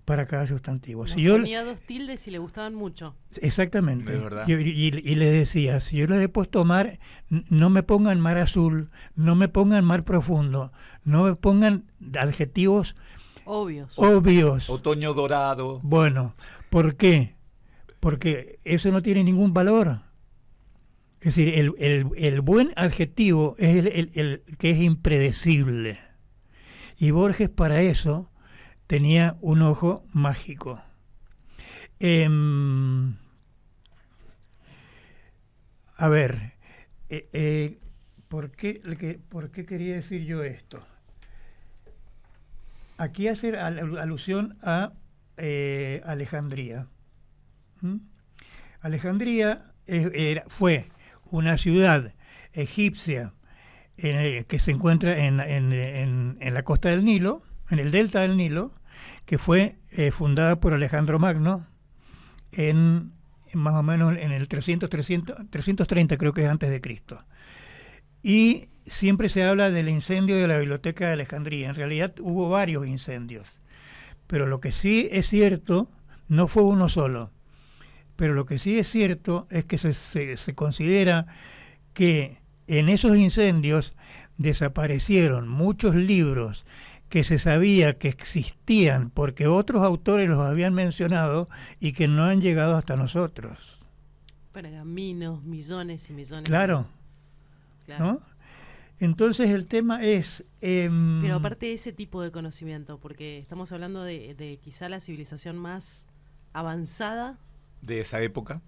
para cada sustantivo. Nos Si yo, ponía 2 tildes y le gustaban mucho. exactamente. De verdad. Y les decía, si yo les he puesto mar, no me pongan mar azul, no me pongan mar profundo, no me pongan adjetivos Obvios. obvios. Otoño dorado. Bueno, ¿por qué? Porque eso no tiene ningún valor. Es decir, el buen adjetivo es el que es impredecible. Y Borges para eso tenía un ojo mágico. A ver, ¿por qué quería decir yo esto? Aquí hacer alusión a Alejandría. Alejandría fue una ciudad egipcia que se encuentra en la costa del Nilo, en el delta del Nilo, que fue fundada por Alejandro Magno en más o menos en el 330 creo que es antes de Cristo. Y siempre se habla del incendio de la biblioteca de Alejandría. En realidad hubo varios incendios, pero lo que sí es cierto, no fue uno solo, pero lo que sí es cierto es que se considera que en esos incendios desaparecieron muchos libros que se sabía que existían porque otros autores los habían mencionado y que no han llegado hasta nosotros. Pergaminos, millones y millones. Claro. ¿No? Entonces el tema es... Pero aparte de ese tipo de conocimiento, porque estamos hablando de quizá la civilización más avanzada. De esa época.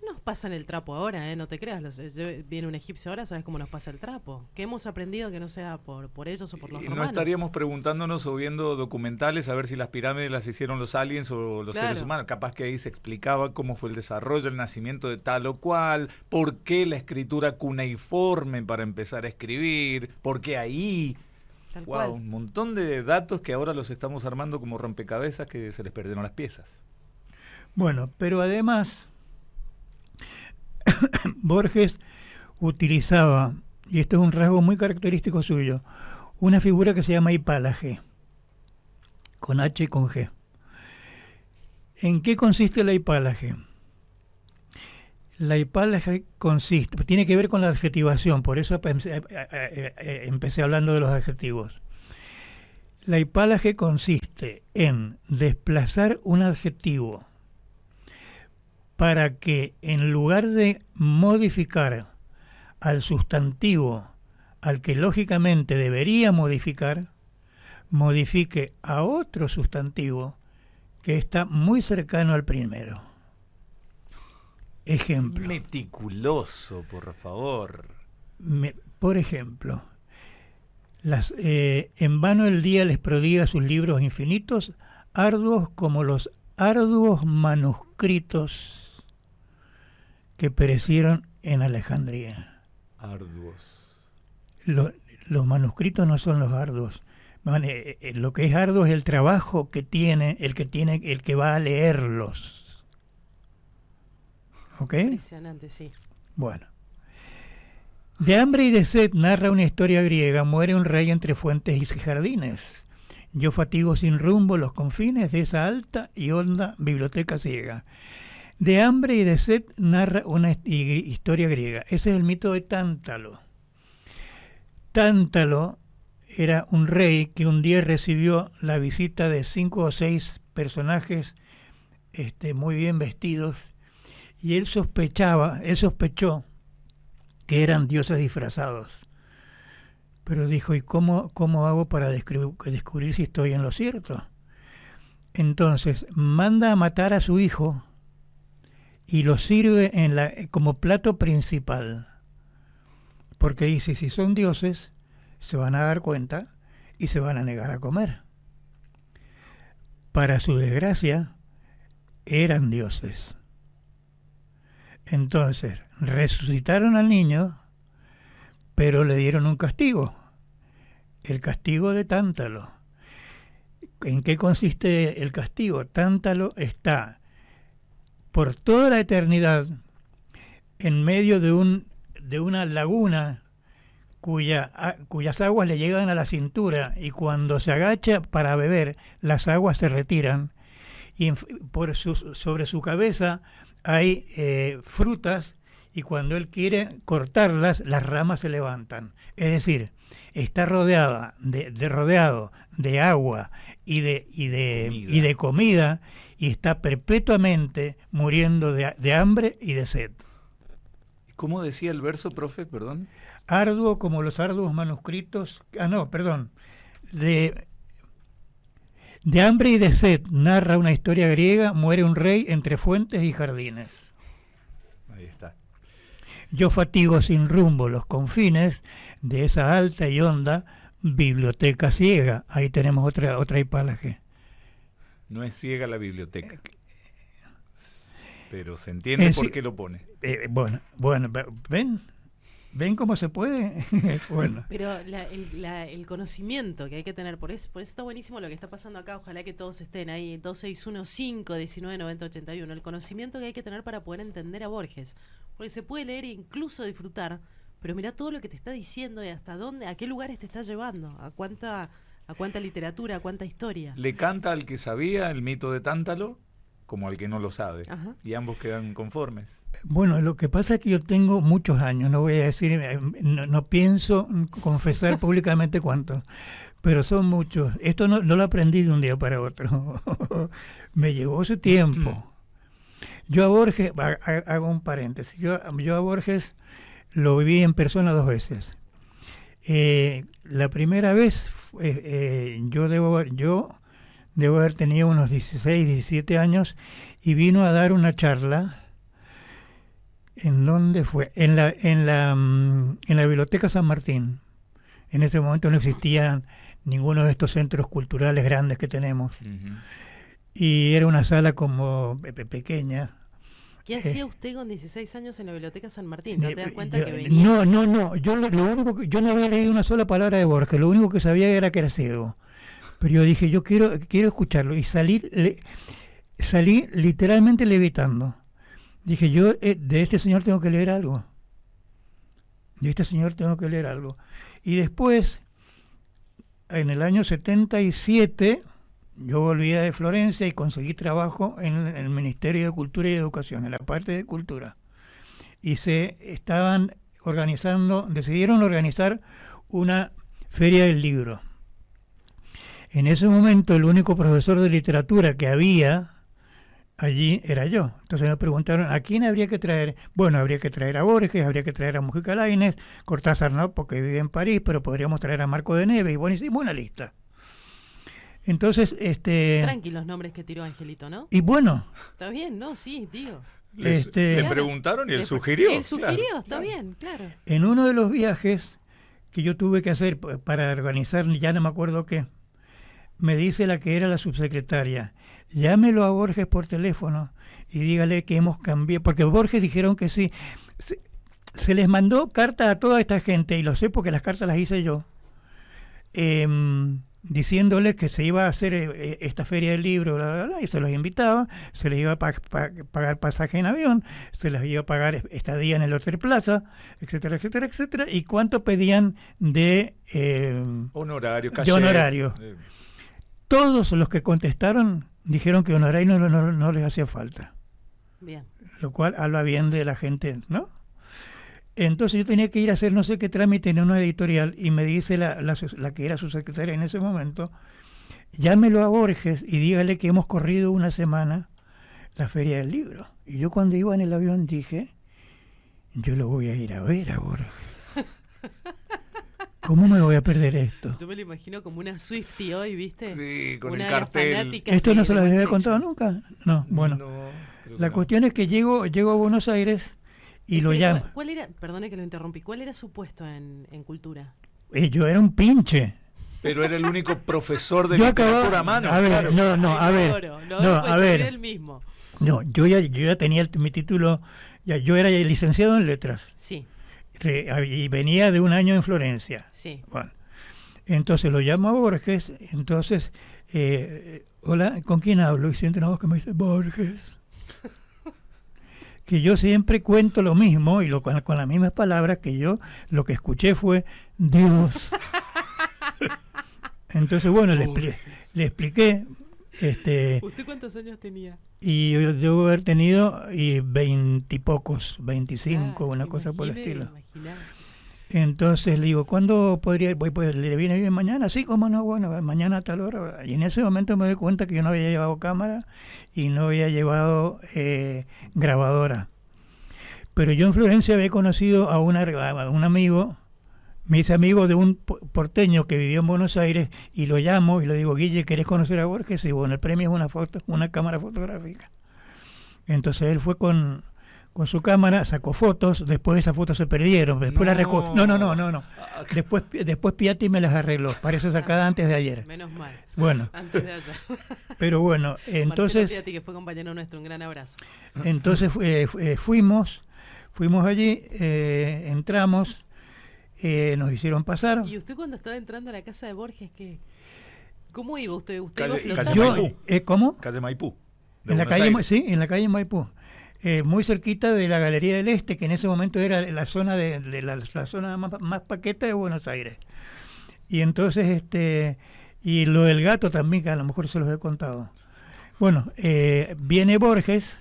Nos pasan el trapo ahora, no te creas. Viene un egipcio ahora, ¿sabes cómo nos pasa el trapo? ¿Qué hemos aprendido que no sea por ellos o por los romanos? No estaríamos preguntándonos o viendo documentales a ver si las pirámides las hicieron los aliens o los seres humanos. Capaz que ahí se explicaba cómo fue el desarrollo, el nacimiento de tal o cual, por qué la escritura cuneiforme para empezar a escribir, por qué ahí... Tal cual. Un montón de datos que ahora los estamos armando como rompecabezas que se les perdieron las piezas. Bueno, pero además... Borges utilizaba, y esto es un rasgo muy característico suyo, una figura que se llama hipálaje, con H y con G. ¿En qué consiste la hipálaje? La hipálaje consiste, tiene que ver con la adjetivación, por eso empecé hablando de los adjetivos. La hipálaje consiste en desplazar un adjetivo para que en lugar de modificar al sustantivo al que lógicamente debería modificar, modifique a otro sustantivo que está muy cercano al primero. Ejemplo. Meticuloso, por favor. Por ejemplo, en vano el día les prodiga sus libros infinitos, arduos como los arduos manuscritos que perecieron en Alejandría. Arduos. Los manuscritos no son los arduos. Lo que es arduo es el trabajo que tiene el que va a leerlos. ¿Ok? Impresionante, sí. Bueno. De hambre y de sed narra una historia griega, muere un rey entre fuentes y jardines. Yo fatigo sin rumbo los confines de esa alta y honda biblioteca ciega. De hambre y de sed narra una historia griega. Ese es el mito de Tántalo. Tántalo era un rey que un día recibió la visita de 5 o 6 personajes muy bien vestidos, y él sospechó que eran dioses disfrazados. Pero dijo, ¿y cómo hago para descubrir si estoy en lo cierto? Entonces manda a matar a su hijo y lo sirve como plato principal. Porque dice, si son dioses, se van a dar cuenta y se van a negar a comer. Para su desgracia, eran dioses. Entonces, resucitaron al niño, pero le dieron un castigo. El castigo de Tántalo. ¿En qué consiste el castigo? Tántalo está por toda la eternidad en medio de una laguna cuyas aguas le llegan a la cintura, y cuando se agacha para beber, las aguas se retiran, y sobre su cabeza hay frutas, y cuando él quiere cortarlas, las ramas se levantan. Es decir, está rodeado de agua y de comida, y está perpetuamente muriendo de hambre y de sed. ¿Cómo decía el verso, profe? Perdón. Arduo como los arduos manuscritos. De hambre y de sed narra una historia griega, muere un rey entre fuentes y jardines. Ahí está. Yo fatigo sin rumbo los confines de esa alta y honda biblioteca ciega. Ahí tenemos otra hipálaje. No es ciega la biblioteca, pero se entiende por qué lo pone. Bueno, ¿ven cómo se puede? Bueno. Pero el conocimiento que hay que tener, por eso está buenísimo lo que está pasando acá. Ojalá que todos estén ahí, 2615-1990-81. El conocimiento que hay que tener para poder entender a Borges, porque se puede leer e incluso disfrutar, pero mira todo lo que te está diciendo y hasta dónde, a qué lugares te está llevando, a cuánta literatura, a cuánta historia. Le canta al que sabía el mito de Tántalo como al que no lo sabe. Ajá. Y ambos quedan conformes. Bueno, lo que pasa es que yo tengo muchos años, no voy a decir, no pienso confesar públicamente cuántos, pero son muchos. Esto no lo aprendí de un día para otro, me llevó su tiempo. Yo a Borges, hago un paréntesis, yo a Borges lo viví en persona 2 veces. La primera vez, yo debo haber tenido unos 16, 17 años y vino a dar una charla. ¿En dónde fue? En la Biblioteca San Martín. En ese momento no existían ninguno de estos centros culturales grandes que tenemos. Uh-huh. Y era una sala como pequeña. ¿Qué hacía usted con 16 años en la Biblioteca San Martín? ¿No te das cuenta que venía? No. Yo yo no había leído una sola palabra de Borges. Lo único que sabía era que era ciego. Pero yo dije, yo quiero escucharlo. Y salí literalmente levitando. Dije, yo de este señor tengo que leer algo. Y después, en el año 77, yo volví de Florencia y conseguí trabajo en el Ministerio de Cultura y Educación, en la parte de cultura. Y decidieron organizar una feria del libro. En ese momento, el único profesor de literatura que había allí era yo. Entonces me preguntaron, ¿a quién habría que traer? Bueno, habría que traer a Borges, habría que traer a Mujica Lainez, Cortázar no, porque vive en París, pero podríamos traer a Marco de Neves, y bueno, hicimos una lista. Entonces, Tranquilos nombres que tiró Angelito, ¿no? Y bueno. Está bien, ¿no? Sí, digo. Le claro, preguntaron y él sugirió. Él sugirió, claro, está bien, claro. En uno de los viajes que yo tuve que hacer para organizar, ya no me acuerdo qué, me dice la que era la subsecretaria, llámelo a Borges por teléfono y dígale que hemos cambiado, porque Borges dijeron que sí. Se les mandó carta a toda esta gente, y lo sé porque las cartas las hice yo, diciéndoles que se iba a hacer esta feria del libro, bla, bla, bla, y se los invitaba, se les iba a pagar pasaje en avión, se les iba a pagar estadía en el Hotel Plaza, etcétera, etcétera, etcétera, y cuánto pedían de honorario, de honorario. Todos los que contestaron dijeron que honorario no les hacía falta. Bien. Lo cual habla bien de la gente, ¿no? Entonces yo tenía que ir a hacer no sé qué trámite en una editorial, y me dice la que era su secretaria en ese momento, llámelo a Borges y dígale que hemos corrido una semana la feria del libro. Y yo cuando iba en el avión dije, yo lo voy a ir a ver a Borges. ¿Cómo me voy a perder esto? Yo me lo imagino como una Swiftie hoy, ¿viste? Sí, con una el de las cartel. fanáticas ¿Esto no se lo de había One contado Direction. nunca? No, bueno. No, creo que La no. cuestión es que llego a Buenos Aires y lo Espere, llamo. ¿Cuál era, perdone que lo interrumpí, cuál era su puesto en cultura? Yo era un pinche. Pero era el único profesor de Yo literatura acababa, a mano. a ver, claro. a ver, Él mismo. no, yo ya tenía mi título, yo era licenciado en letras, Sí, y venía de un año en Florencia. sí. Bueno, entonces lo llamo a Borges, entonces, hola, ¿con quién hablo? Y siento una voz que me dice, Borges. Que yo siempre cuento lo mismo, y con las mismas palabras, que yo lo que escuché fue, Dios. Entonces, bueno, le expliqué, ¿Usted cuántos años tenía? y yo debo haber tenido 20 y pocos, 25, una cosa por el estilo. Imaginá. Entonces le digo, ¿cuándo podría ir? Pues, ¿le viene bien mañana? Sí, cómo no, bueno, mañana a tal hora. Y en ese momento me doy cuenta que yo no había llevado cámara y no había llevado grabadora. Pero yo en Florencia había conocido a un amigo, me hice amigo de un porteño que vivió en Buenos Aires, y lo llamo y le digo, Guille, ¿querés conocer a Borges? Y bueno, el premio es una cámara fotográfica. Entonces él fue con su cámara, sacó fotos, después esas fotos se perdieron, después las recogió. No. Después Piatti me las arregló, parece sacada antes de ayer. Menos mal. Bueno, Antes de ayer. pero bueno, entonces Marcelo Piatti, que fue compañero nuestro, un gran abrazo. entonces fuimos allí, entramos, nos hicieron pasar. ¿Y usted cuando estaba entrando a la casa de Borges, cómo iba usted? ¿Usted Calle- iba calle flotando? Maipú. ¿Cómo? Calle Maipú. de En la Buenos calle, Aires. sí, en la calle Maipú. Muy cerquita de la Galería del Este, que en ese momento era la zona la zona más paqueta de Buenos Aires. Y entonces, y lo del gato también, que a lo mejor se los he contado. Bueno, viene Borges,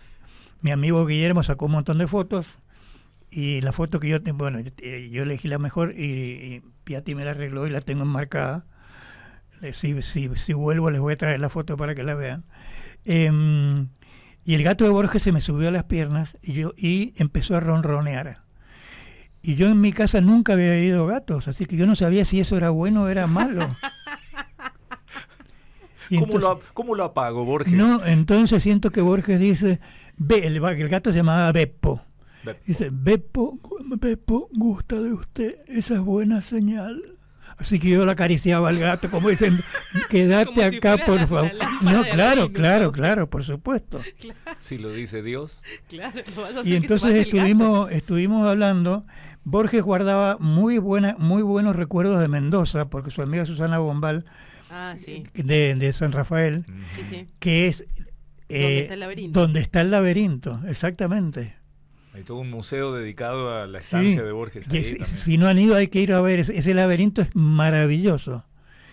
mi amigo Guillermo sacó un montón de fotos, y la foto que yo tengo, bueno, yo elegí la mejor y Piatti me la arregló y la tengo enmarcada. Si vuelvo les voy a traer la foto para que la vean. Y el gato de Borges se me subió a las piernas y empezó a ronronear. Y yo en mi casa nunca había habido gatos, así que yo no sabía si eso era bueno o era malo. ¿Cómo lo apago, Borges? No, entonces siento que Borges dice, el gato se llamaba Beppo. Dice, Beppo, gusta de usted, esa es buena señal. Así que yo le acariciaba al gato, como dicen, quédate como acá, si por fuera favor. la lámpara No, de claro, por supuesto. Claro, Si lo dice Dios. claro, lo vas a hacer Y que se entonces vaya el gato. estuvimos hablando. Borges guardaba muy buenos recuerdos de Mendoza, porque su amiga Susana Bombal, Ah, sí. de San Rafael, Sí, sí. que es ¿Dónde está el laberinto? donde está el laberinto, exactamente. Hay todo un museo dedicado a la estancia de Borges. Y Ahí también. si no han ido hay que ir a ver, ese laberinto es maravilloso.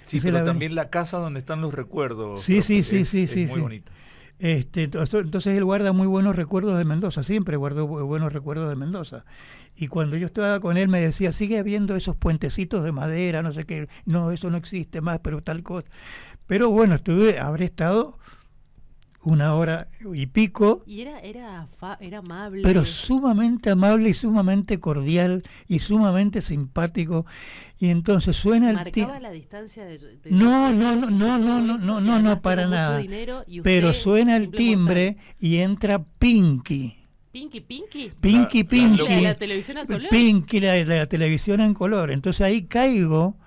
Sí, ese pero laberinto. también la casa donde están los recuerdos. Sí, profe, sí, es muy sí. bonita. Entonces él guarda muy buenos recuerdos de Mendoza, siempre guardó buenos recuerdos de Mendoza. Y cuando yo estaba con él me decía, sigue habiendo esos puentecitos de madera, no sé qué, no, eso no existe más, pero tal cosa. Pero bueno, habré estado 1 hora y pico, Y era amable. pero sumamente amable y sumamente cordial y sumamente simpático. Y entonces suena el ¿Marcaba la distancia de No, para mucho nada. dinero y Pero usted, suena el simple timbre y entra Pinky. Pinky. Pinky. La televisión a color. Pinky, la televisión en color. Entonces ahí caigo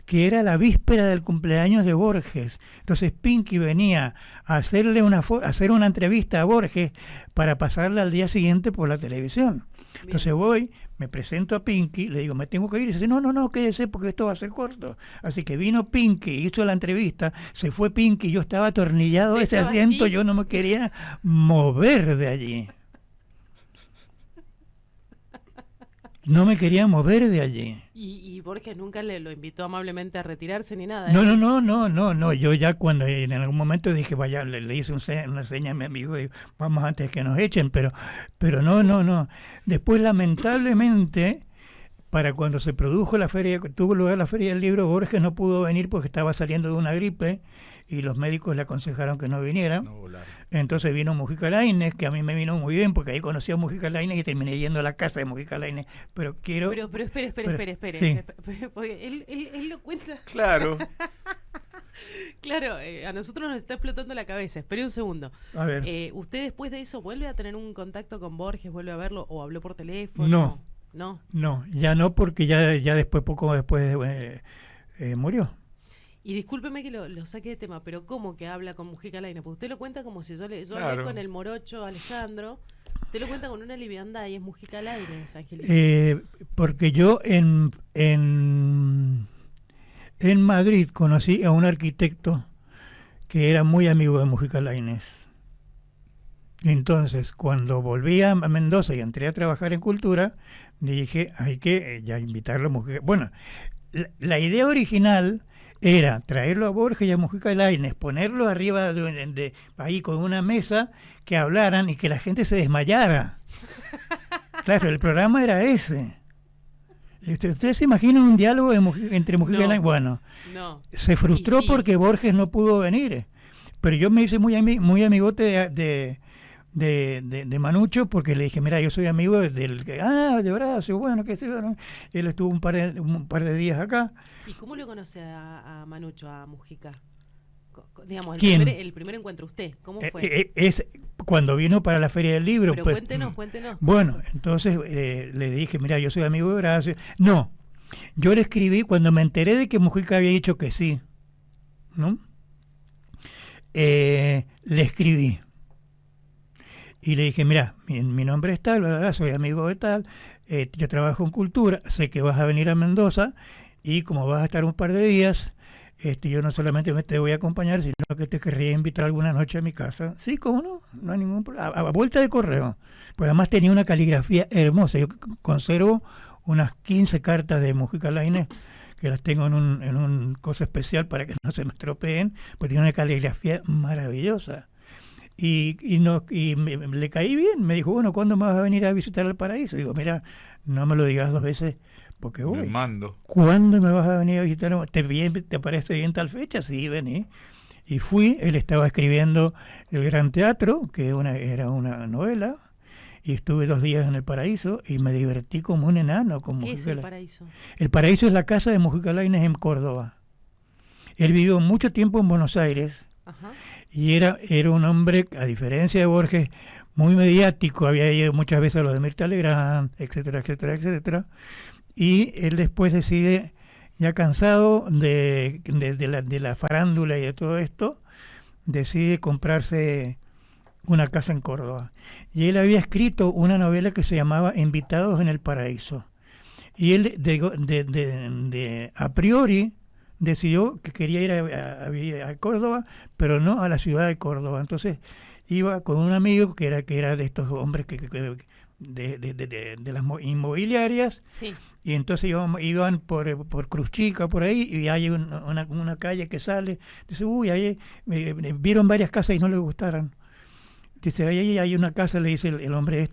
que era la víspera del cumpleaños de Borges. Entonces Pinky venía a hacer una entrevista a Borges para pasarla al día siguiente por la televisión. Bien. Entonces voy, me presento a Pinky, le digo, me tengo que ir, y dice, no, quédese porque esto va a ser corto. Así que vino Pinky, hizo la entrevista, se fue Pinky, yo estaba atornillado a ese Estaba asiento, así. yo no me quería mover de allí. No me quería mover de allí. Y Borges nunca lo invitó amablemente a retirarse ni nada. No. Yo ya cuando en algún momento dije, vaya, le hice una seña a mi amigo y vamos antes que nos echen, pero no. Después, lamentablemente, para cuando se produjo tuvo lugar la Feria del Libro, Borges no pudo venir porque estaba saliendo de una gripe y los médicos le aconsejaron que no viniera. No volar. Entonces vino Mujica Lainez, que a mí me vino muy bien porque ahí conocí a Mujica Lainez y terminé yendo a la casa de Mujica Lainez. Pero espere. Sí. Porque él lo cuenta. Claro. Claro, a nosotros nos está explotando la cabeza. Espere un segundo. A ver. ¿Usted después de eso vuelve a tener un contacto con Borges? ¿Vuelve a verlo o habló por teléfono? No, ya no, porque ya poco después murió. Y discúlpeme que lo saque de tema, pero ¿cómo que habla con Mujica Lainez? Porque usted lo cuenta como si yo hablé Claro. con el morocho Alejandro. Usted lo cuenta con una liviandad y es Mujica Lainez, Angelito. Porque yo en Madrid conocí a un arquitecto que era muy amigo de Mujica Lainez. Entonces, cuando volví a Mendoza y entré a trabajar en Cultura, dije, hay que ya invitarlo a Mujica. Bueno, la idea original era traerlo a Borges y a Mujica Lainez, ponerlo arriba de ahí con una mesa, que hablaran y que la gente se desmayara. Claro, el programa era ese. ¿Ustedes se imaginan un diálogo entre Mujica y Lainez? Bueno, se frustró porque Borges no pudo venir. Pero yo me hice muy amigote de Manucho, porque le dije, mira, yo soy amigo de Horacio, bueno, que sí, ¿no? Él estuvo un par de días acá. ¿Y cómo lo conoce a Manucho, a Mujica? Digamos, ¿Quién? el primer encuentro usted, ¿cómo fue? Es cuando vino para la Feria del Libro. Pero pues, cuéntenos. Bueno, entonces le dije, mira, yo soy amigo de Horacio. No, yo le escribí cuando me enteré de que Mujica había dicho que sí, ¿no? Le escribí. Y le dije, mira, mi nombre es tal, bla, bla, bla, soy amigo de tal, yo trabajo en Cultura, sé que vas a venir a Mendoza y como vas a estar un par de días, yo no solamente te voy a acompañar, sino que te querría invitar alguna noche a mi casa. Sí, cómo no, no hay ningún problema. A vuelta de correo. Pues además tenía una caligrafía hermosa. Yo conservo unas 15 cartas de Mujica Lainez, que las tengo en un coso especial para que no se me estropeen, pues tiene una caligrafía maravillosa. Le caí bien. Me dijo, bueno, ¿cuándo me vas a venir a visitar el paraíso? Digo, mira, no me lo digas 2 veces porque voy. Me mando. ¿Cuándo me vas a venir a visitar? ¿Te parece bien tal fecha? Sí, vení. Y fui, él estaba escribiendo El Gran Teatro, que era una novela, y estuve 2 días en el paraíso y me divertí como un enano. ¿Qué es el paraíso? El paraíso es la casa de Mujica Lainez en Córdoba. Él vivió mucho tiempo en Buenos Aires. Ajá. Y era un hombre, a diferencia de Borges, muy mediático. Había ido muchas veces a lo de Mirta Legrand, etcétera, etcétera, etcétera. Y él después decide, ya cansado de la farándula y de todo esto, decide comprarse una casa en Córdoba. Y él había escrito una novela que se llamaba Invitados en el Paraíso. Y él a priori decidió que quería ir a Córdoba, pero no a la ciudad de Córdoba. Entonces iba con un amigo que era de estos hombres de las inmobiliarias. Sí. Y entonces iban por Cruz Chica, por ahí, y hay una calle que sale. Dice, uy, ahí vieron varias casas y no les gustaron. Dice, ahí hay una casa, le dice el hombre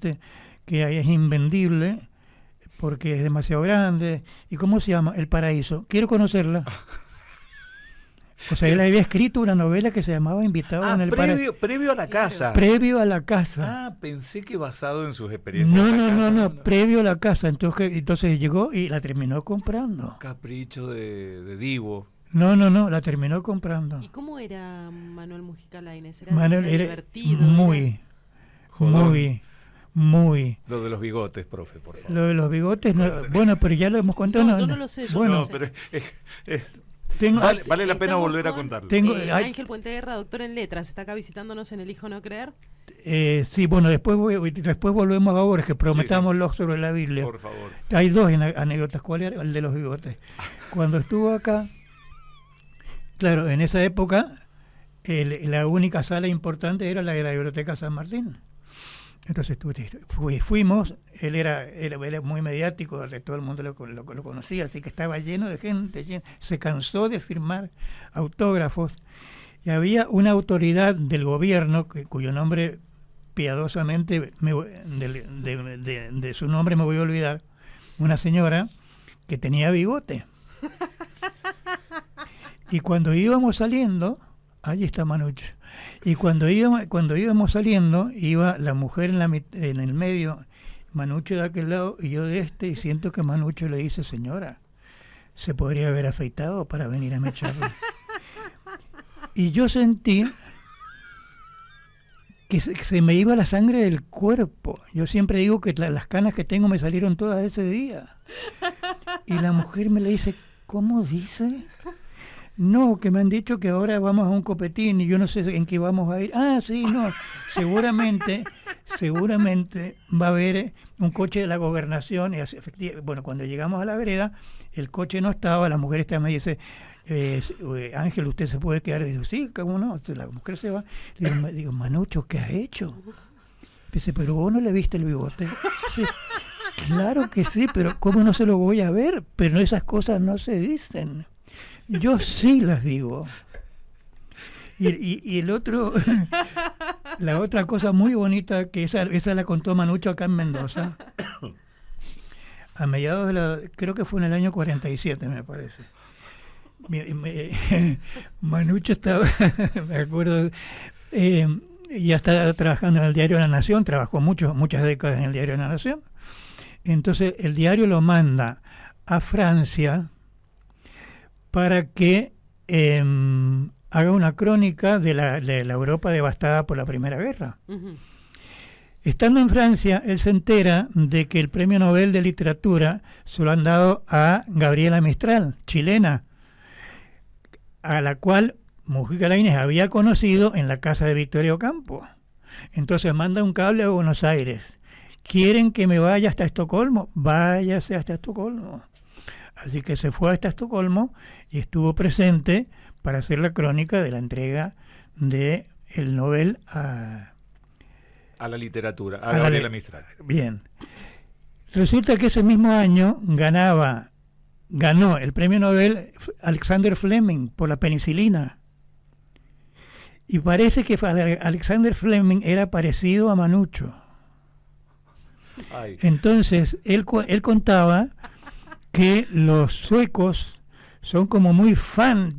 que ahí es invendible porque es demasiado grande. ¿Y cómo se llama? El Paraíso. Quiero conocerla. O sea, él había escrito una novela que se llamaba Invitado en el Paraíso. Previo a la casa. Previo a la casa. Ah, pensé que basado en sus experiencias. No, previo a la casa. Entonces llegó y la terminó comprando. Capricho de divo. No, la terminó comprando. ¿Y cómo era Manuel Mujica Lainez? Manuel era divertido. Muy. Lo de los bigotes, profe, por favor. Lo de los bigotes, no, bueno, pero ya lo hemos contado. No, yo no lo sé. Bueno, pero vale la pena volver a contarlo. Ángel Puente Guerra, doctor en letras, está acá visitándonos en El Hijo No Creer. Sí, bueno, después volvemos a Borges, prometámoslo sobre la Biblia. Por favor. Hay 2 anécdotas. ¿Cuál era? El de los bigotes. Cuando estuvo acá, claro, en esa época, la única sala importante era la de la Biblioteca San Martín. Entonces fuimos, él era muy mediático, todo el mundo lo conocía, así que estaba lleno de gente, se cansó de firmar autógrafos, y había una autoridad del gobierno, cuyo nombre piadosamente, de su nombre me voy a olvidar, una señora que tenía bigote. Y cuando íbamos saliendo, allí está Manucho. Y cuando íbamos saliendo, iba la mujer en el medio, Manucho de aquel lado y yo de este, y siento que Manucho le dice, señora, se podría haber afeitado para venir a mecharle. Y yo sentí que se me iba la sangre del cuerpo. Yo siempre digo que las canas que tengo me salieron todas ese día. Y la mujer me le dice, ¿cómo dice? No, que me han dicho que ahora vamos a un copetín y yo no sé en qué vamos a ir. Ah, sí, no, seguramente va a haber un coche de la gobernación. Y efectivamente, bueno, cuando llegamos a la vereda, el coche no estaba, la mujer me dice, Ángel, ¿usted se puede quedar? Y digo, sí, ¿cómo no? Entonces la mujer se va. Le digo, Manucho, ¿qué ha hecho? Dice, pero vos no le viste el bigote. Sí, claro que sí, pero ¿cómo no se lo voy a ver? Pero esas cosas no se dicen. Yo sí las digo. Y el otro, la otra cosa muy bonita, que esa la contó Manucho acá en Mendoza, a mediados creo que fue en el año 47, me parece. Manucho estaba, me acuerdo, ya estaba trabajando en el Diario de la Nación, trabajó muchas décadas en el Diario de la Nación. Entonces el diario lo manda a Francia para que haga una crónica de la Europa devastada por la Primera Guerra. Uh-huh. Estando en Francia, él se entera de que el Premio Nobel de Literatura se lo han dado a Gabriela Mistral, chilena, a la cual Mujica Lainez había conocido en la casa de Victoria Ocampo. Entonces manda un cable a Buenos Aires. ¿Quieren que me vaya hasta Estocolmo? Váyase hasta Estocolmo. Así que se fue hasta Estocolmo y estuvo presente para hacer la crónica de la entrega del Nobel a la literatura, a Gabriela Mistral. Bien. Resulta que ese mismo año ganó el premio Nobel Alexander Fleming por la penicilina. Y parece que Alexander Fleming era parecido a Manucho. Ay. Entonces, él contaba que los suecos son como muy fan,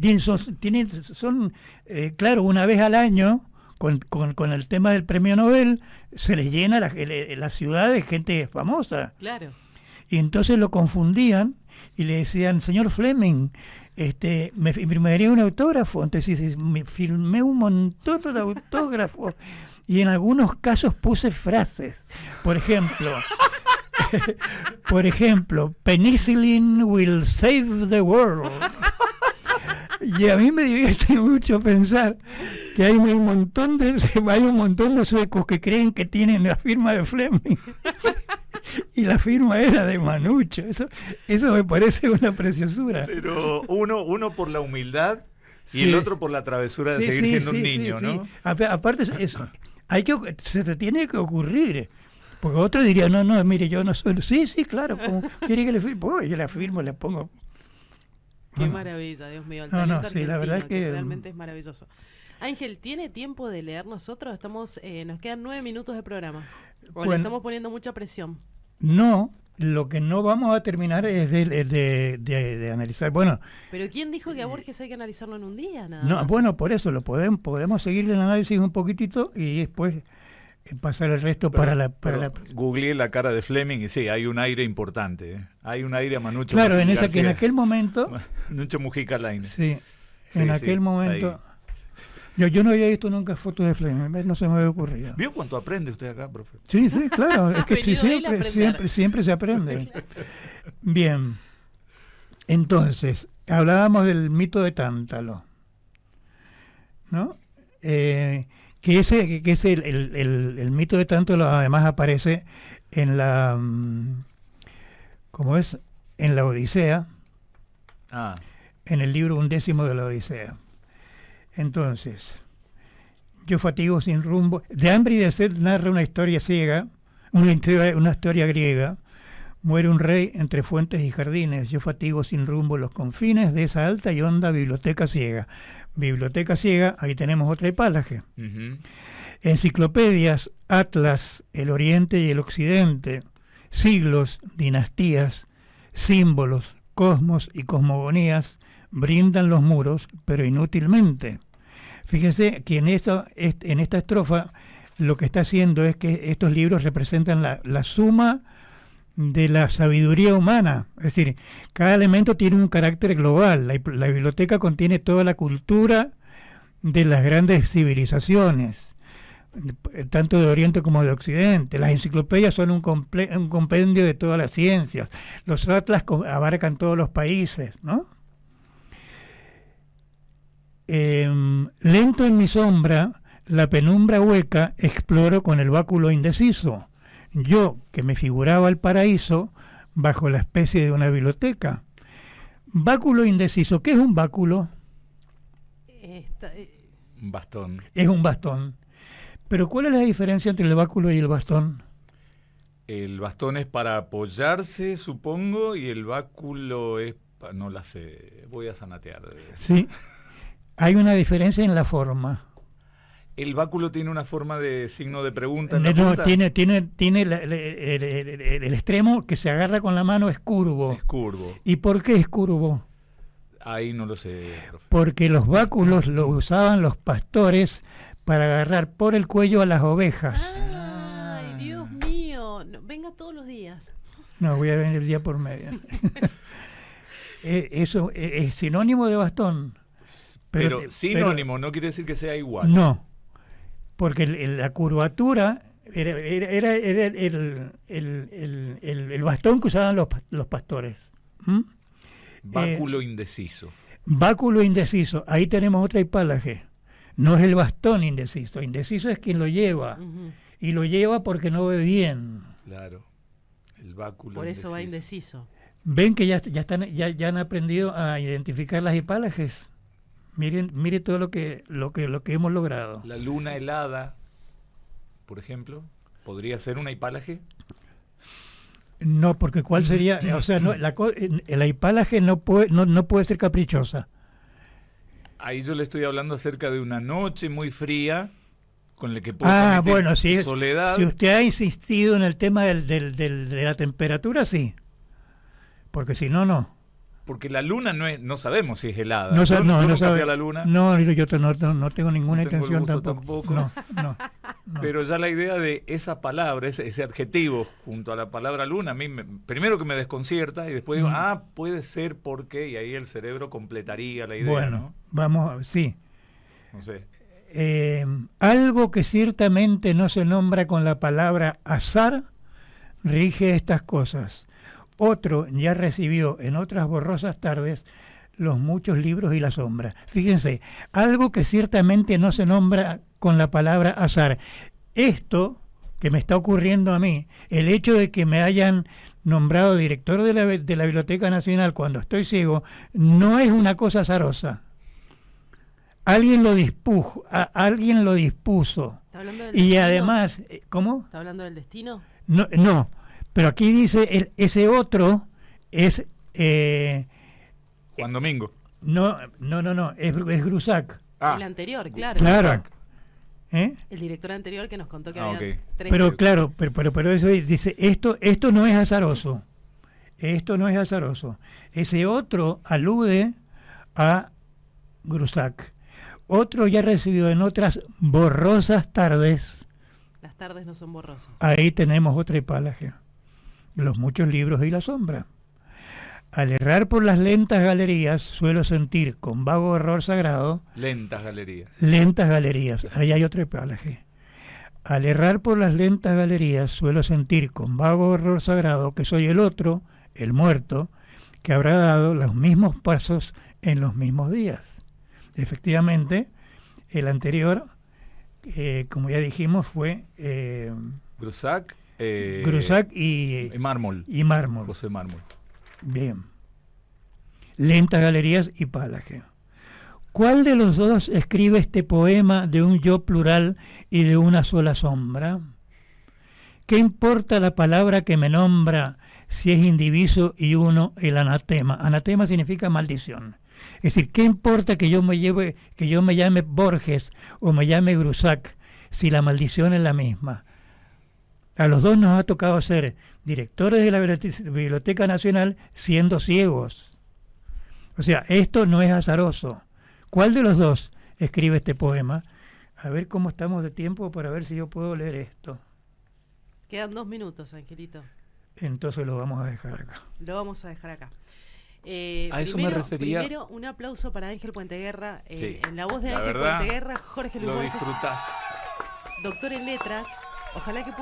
claro, una vez al año, con el tema del premio Nobel, se les llena la ciudad de gente famosa. Claro. Y entonces lo confundían y le decían, señor Fleming, me firmaría un autógrafo. Entonces me firmé un montón de autógrafos y en algunos casos puse frases. Por ejemplo, penicillin will save the world. Y a mí me divierte mucho pensar que hay un montón de suecos que creen que tienen la firma de Fleming y la firma era de Manucho. Eso me parece una preciosura. Pero uno por la humildad y Sí. el otro por la travesura de seguir siendo un niño, sí. ¿no? Aparte, se te tiene que ocurrir. Porque otro diría, no, mire, yo no soy... Sí, claro, como quiere que le firme. Pues yo la firmo, le pongo... Qué maravilla, Dios mío. El No, talento sí, la argentino, verdad es que realmente es maravilloso. Ángel, ¿tiene tiempo de leer nosotros? Nos quedan 9 minutos de programa. O le Bueno. estamos poniendo mucha presión. No, lo que no vamos a terminar es de analizar. Bueno, Pero ¿quién dijo que a Borges hay que analizarlo en un día? Nada no, más? bueno, por eso podemos seguir el análisis un poquitito y después pasar el resto para la... Googleé la cara de Fleming y sí, hay un aire importante. Hay un aire a Manucho. Claro, García. que en aquel momento... Manucho Mujica Lainez. Sí, Sí, en sí, aquel momento... ahí. Yo no había visto nunca fotos de Fleming, no se me había ocurrido. ¿Vio cuánto aprende usted acá, profe? Sí, claro, es que Venido a él a aprender. siempre se aprende. Bien, entonces, hablábamos del mito de Tántalo, ¿no? Que es el mito de Tántalo además aparece en la... ¿Cómo es? En la Odisea, Ah, en el libro 11 de la Odisea. Entonces, yo fatigo sin rumbo. De hambre y de sed narra una historia ciega, una historia griega. Muere un rey entre fuentes y jardines. Yo fatigo sin rumbo los confines de esa alta y honda biblioteca ciega. Biblioteca ciega, ahí tenemos otra hipálaje. ujú. Enciclopedias, atlas, el oriente y el occidente, siglos, dinastías, símbolos, cosmos y cosmogonías brindan los muros, pero inútilmente. Fíjese que en esta estrofa lo que está haciendo es que estos libros representan la suma de la sabiduría humana. Es decir, cada elemento tiene un carácter global. La biblioteca contiene toda la cultura de las grandes civilizaciones, tanto de Oriente como de Occidente. Las enciclopedias son un compendio de todas las ciencias. Los atlas abarcan todos los países, ¿no? Lento en mi sombra, la penumbra hueca, exploro con el báculo indeciso. Yo, que me figuraba el paraíso, bajo la especie de una biblioteca. Báculo indeciso. ¿Qué es un báculo? Un bastón. Es un bastón. Pero ¿cuál es la diferencia entre el báculo y el bastón? El bastón es para apoyarse, supongo, y el báculo es... No la sé, voy a zanatear. Sí. Hay una diferencia en la forma. ¿El báculo tiene una forma de signo de pregunta en la No, punta? tiene el extremo que se agarra con la mano es curvo. Es curvo. ¿Y por qué es curvo? Ahí no lo sé, profe. Porque los báculos los usaban los pastores para agarrar por el cuello a las ovejas. ¡Ay, Dios mío! No, venga todos los días. No, voy a venir día por medio. Eso es sinónimo de bastón. Pero sinónimo, no quiere decir que sea igual. No, porque la curvatura era el bastón que usaban los pastores. ¿Mm? Báculo indeciso. Báculo indeciso, ahí tenemos otra hipálaje. No es el bastón indeciso. Indeciso es quien lo lleva. Ujú. Y lo lleva porque no ve bien. Claro. El báculo Por eso indeciso. va indeciso. Ven que ya han aprendido a identificar las hipálajes. Mire todo lo que hemos logrado. La luna helada, por ejemplo, ¿podría ser una hipálaje? No, porque ¿cuál sería? O sea, la hipálaje no puede ser caprichosa. Ahí yo le estoy hablando acerca de una noche muy fría con la que puedo bueno, sí. soledad. Si usted ha insistido en el tema de la temperatura, sí. Porque si no, no. Porque la luna no sabemos si es helada. No, yo no nunca sabe. fui a la luna. No, yo no tengo ninguna No tengo el intención gusto tampoco. tampoco. No. Pero ya la idea de esa palabra, ese adjetivo junto a la palabra luna, a mí primero que me desconcierta y después digo, puede ser porque, y ahí el cerebro completaría la idea. Bueno, ¿no? vamos, sí. No sé. Algo que ciertamente no se nombra con la palabra azar rige estas cosas. Otro ya recibió en otras borrosas tardes los muchos libros y la sombra. Fíjense, algo que ciertamente no se nombra con la palabra azar. Esto que me está ocurriendo a mí, el hecho de que me hayan nombrado director de la Biblioteca Nacional cuando estoy ciego, no es una cosa azarosa. Alguien lo dispuso. ¿Está hablando del Y destino? además, ¿cómo? ¿Está hablando del destino? No, pero aquí dice ese otro es Juan Domingo. no, es Grusac. El anterior, claro. Claro. ¿Eh? El director anterior que nos contó que había Ok. 3. Pero claro, pero eso dice, esto no es azaroso. Esto no es azaroso. Ese otro alude a Grusac. Otro ya recibió en otras borrosas tardes. Las tardes no son borrosas. Ahí tenemos otra hipálaje. Los muchos libros y la sombra. Al errar por las lentas galerías, suelo sentir con vago horror sagrado. Lentas galerías. Lentas galerías. Ahí hay otra hipálaje. Al errar por las lentas galerías, suelo sentir con vago horror sagrado que soy el otro, el muerto, que habrá dado los mismos pasos en los mismos días. Efectivamente, el anterior, como ya dijimos, fue Grusac. Grusac y Mármol. Mármol. José Mármol. Bien. Lentas galerías y Pálaje. ¿Cuál de los dos escribe este poema de un yo plural y de una sola sombra? ¿Qué importa la palabra que me nombra si es indiviso y uno el anatema? Anatema significa maldición. Es decir, ¿qué importa que yo me llame Borges o me llame Grusac si la maldición es la misma? A los dos nos ha tocado ser directores de la Biblioteca Nacional siendo ciegos. O sea, esto no es azaroso. ¿Cuál de los dos escribe este poema? A ver cómo estamos de tiempo para ver si yo puedo leer esto. Quedan 2 minutos, Angelito. Entonces lo vamos a dejar acá. Lo vamos a dejar acá. A eso me refería. Primero, un aplauso para Ángel Puenteguerra. Sí. En la voz de La Ángel verdad, Puenteguerra, Jorge Luis Lo Borges, disfrutás. doctor en letras. Ojalá que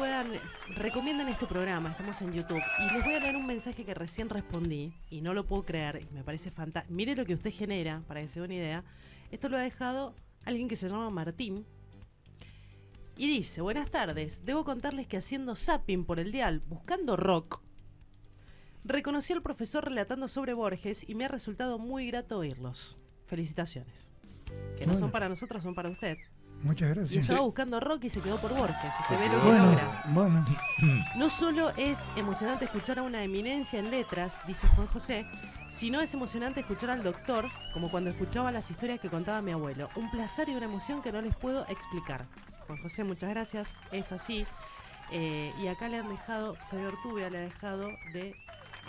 recomienden este programa, estamos en YouTube. Y les voy a leer un mensaje que recién respondí, y no lo puedo creer, y me parece fantástico. Mire lo que usted genera, para que se dé una idea. Esto lo ha dejado alguien que se llama Martín. Y dice, buenas tardes, debo contarles que haciendo zapping por el dial, buscando rock, reconocí al profesor relatando sobre Borges y me ha resultado muy grato oírlos. Felicitaciones. Que no son para nosotros, son para usted. Muchas gracias. Y estaba buscando rock y se quedó por Borges. Usted ve lo que Bueno, logra. bueno. No solo es emocionante escuchar a una eminencia en letras, dice Juan José, sino es emocionante escuchar al doctor, como cuando escuchaba las historias que contaba mi abuelo. Un placer y una emoción que no les puedo explicar. Juan José, muchas gracias. Es así. Y acá le han dejado, Fede Ortubia le ha dejado de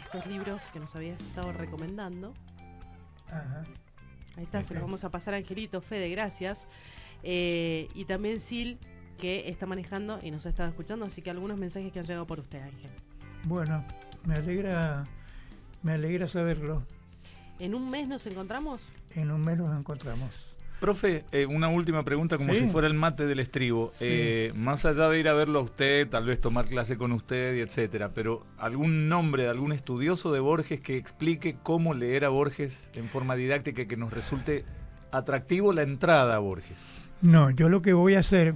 estos libros que nos había estado recomendando. Ajá. Ahí está, se los vamos a pasar a Angelito. Fede, gracias. Y también Sil, que está manejando y nos ha estado escuchando, así que algunos mensajes que han llegado por usted, Ángel. Bueno, me alegra saberlo. ¿En un mes nos encontramos? En un mes nos encontramos. Profe, una última pregunta como Sí. si fuera el mate del estribo. Sí. Más allá de ir a verlo a usted, tal vez tomar clase con usted y etcétera, pero algún nombre de algún estudioso de Borges que explique cómo leer a Borges en forma didáctica y que nos resulte atractivo la entrada a Borges. No, yo lo que voy a hacer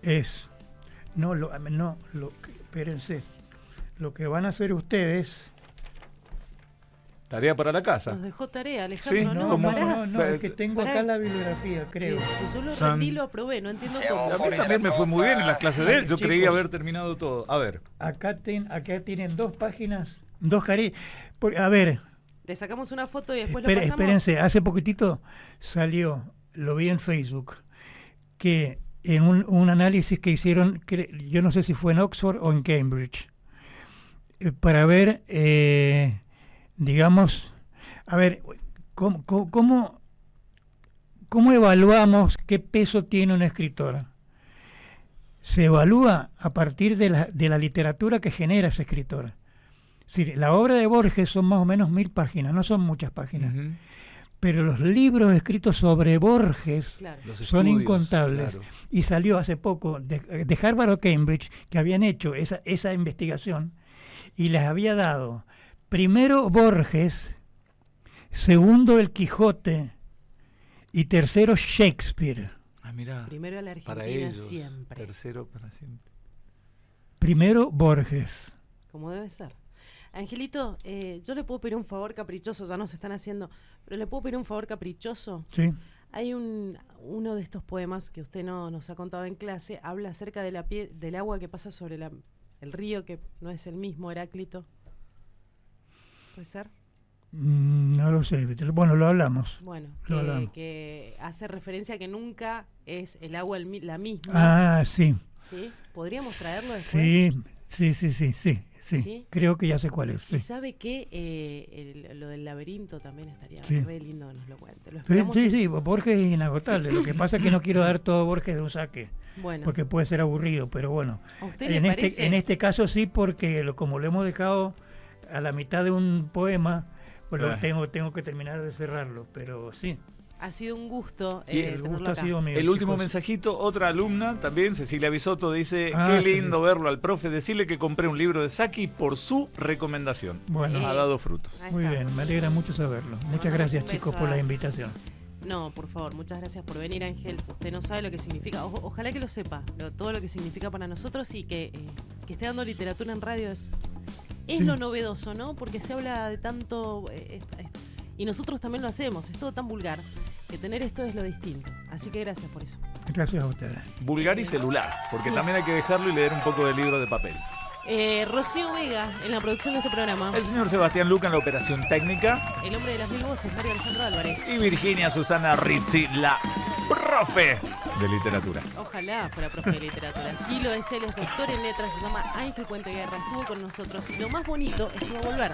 es... espérense. Lo que van a hacer ustedes... Tarea para la casa. Nos dejó tarea, Alejandro. Sí, no, pará. No, es que tengo Pará. acá la bibliografía, creo. Que yo lo San- rendí y lo aprobé, no entiendo A cómo. mí también me fue muy bien en las clases de él. Yo Chicos. creía haber terminado todo. A ver. Acá tienen 2 páginas, 2 carillas. A ver, Le sacamos una foto y después lo pasamos. Espérense, hace poquitito salió, lo vi en Facebook, que en un análisis que hicieron, yo no sé si fue en Oxford o en Cambridge, para ver, digamos, a ver, ¿cómo evaluamos qué peso tiene una escritora? Se evalúa a partir de la literatura que genera esa escritora. Es decir, la obra de Borges son más o menos 1000 páginas, no son muchas páginas. Uh-huh. Pero los libros escritos sobre Borges son incontables. Claro. Y salió hace poco de Harvard o Cambridge, que habían hecho esa investigación, y les había dado primero Borges, segundo el Quijote y tercero Shakespeare. Ah, mirá, primero a la Argentina para ellos, siempre. Tercero para siempre. Primero Borges. Como debe ser. Angelito, yo le puedo pedir un favor caprichoso, ya nos están haciendo, pero le puedo pedir un favor caprichoso. Sí. Hay uno de estos poemas que usted nos ha contado en clase, habla acerca de del agua que pasa sobre el río, que no es el mismo, Heráclito. ¿Puede ser? No lo sé, bueno, lo hablamos. Bueno, que hace referencia a que nunca es el agua la misma. Ah, sí. ¿Sí? ¿Podríamos traerlo después? Sí, creo que ya sé cuál es. Sí. Y sabe que lo del laberinto también estaría re lindo que nos lo cuente. Sí, Borges es inagotable. Lo que pasa es que no quiero dar todo Borges de un saque. Bueno. Porque puede ser aburrido, pero bueno. ¿A usted le parece? En este caso sí, porque como lo hemos dejado a la mitad de un poema, pues tengo que terminar de cerrarlo, pero sí. Ha sido un gusto. El gusto ha sido mío. El último mensajito, otra alumna también, Cecilia Bisotto, dice: qué lindo verlo al profe, decirle que compré un libro de Saki por su recomendación. Bueno, ha dado frutos. Muy bien, me alegra mucho saberlo. Muchas gracias, chicos, por la invitación. No, por favor, muchas gracias por venir, Ángel. Usted no sabe lo que significa, ojalá que lo sepa, todo lo que significa para nosotros, y que esté dando literatura en radio es lo novedoso, ¿no? Porque se habla de tanto, y nosotros también lo hacemos, es todo tan vulgar, que tener esto es lo distinto. Así que gracias por eso. Gracias a ustedes. Vulgar y celular, porque también hay que dejarlo y leer un poco del libro de papel. Rocío Vega en la producción de este programa. El señor Sebastián Luca en la operación técnica. El hombre de las 1000 voces, Mario Alejandro Álvarez. Y Virginia Susana Rizzi, la profe de literatura. Ojalá fuera profe de literatura. Sí lo es, él es doctor en letras, se llama Ángel Puente Guerra, estuvo con nosotros. Y lo más bonito es que va a volver.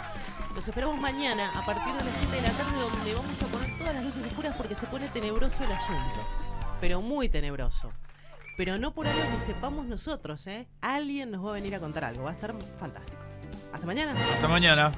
Los esperamos mañana a partir de las 7 de la tarde, donde vamos a poner todas las luces oscuras porque se pone tenebroso el asunto. Pero muy tenebroso. Pero no por algo que sepamos nosotros, ¿eh? Alguien nos va a venir a contar algo. Va a estar fantástico. Hasta mañana. Hasta mañana.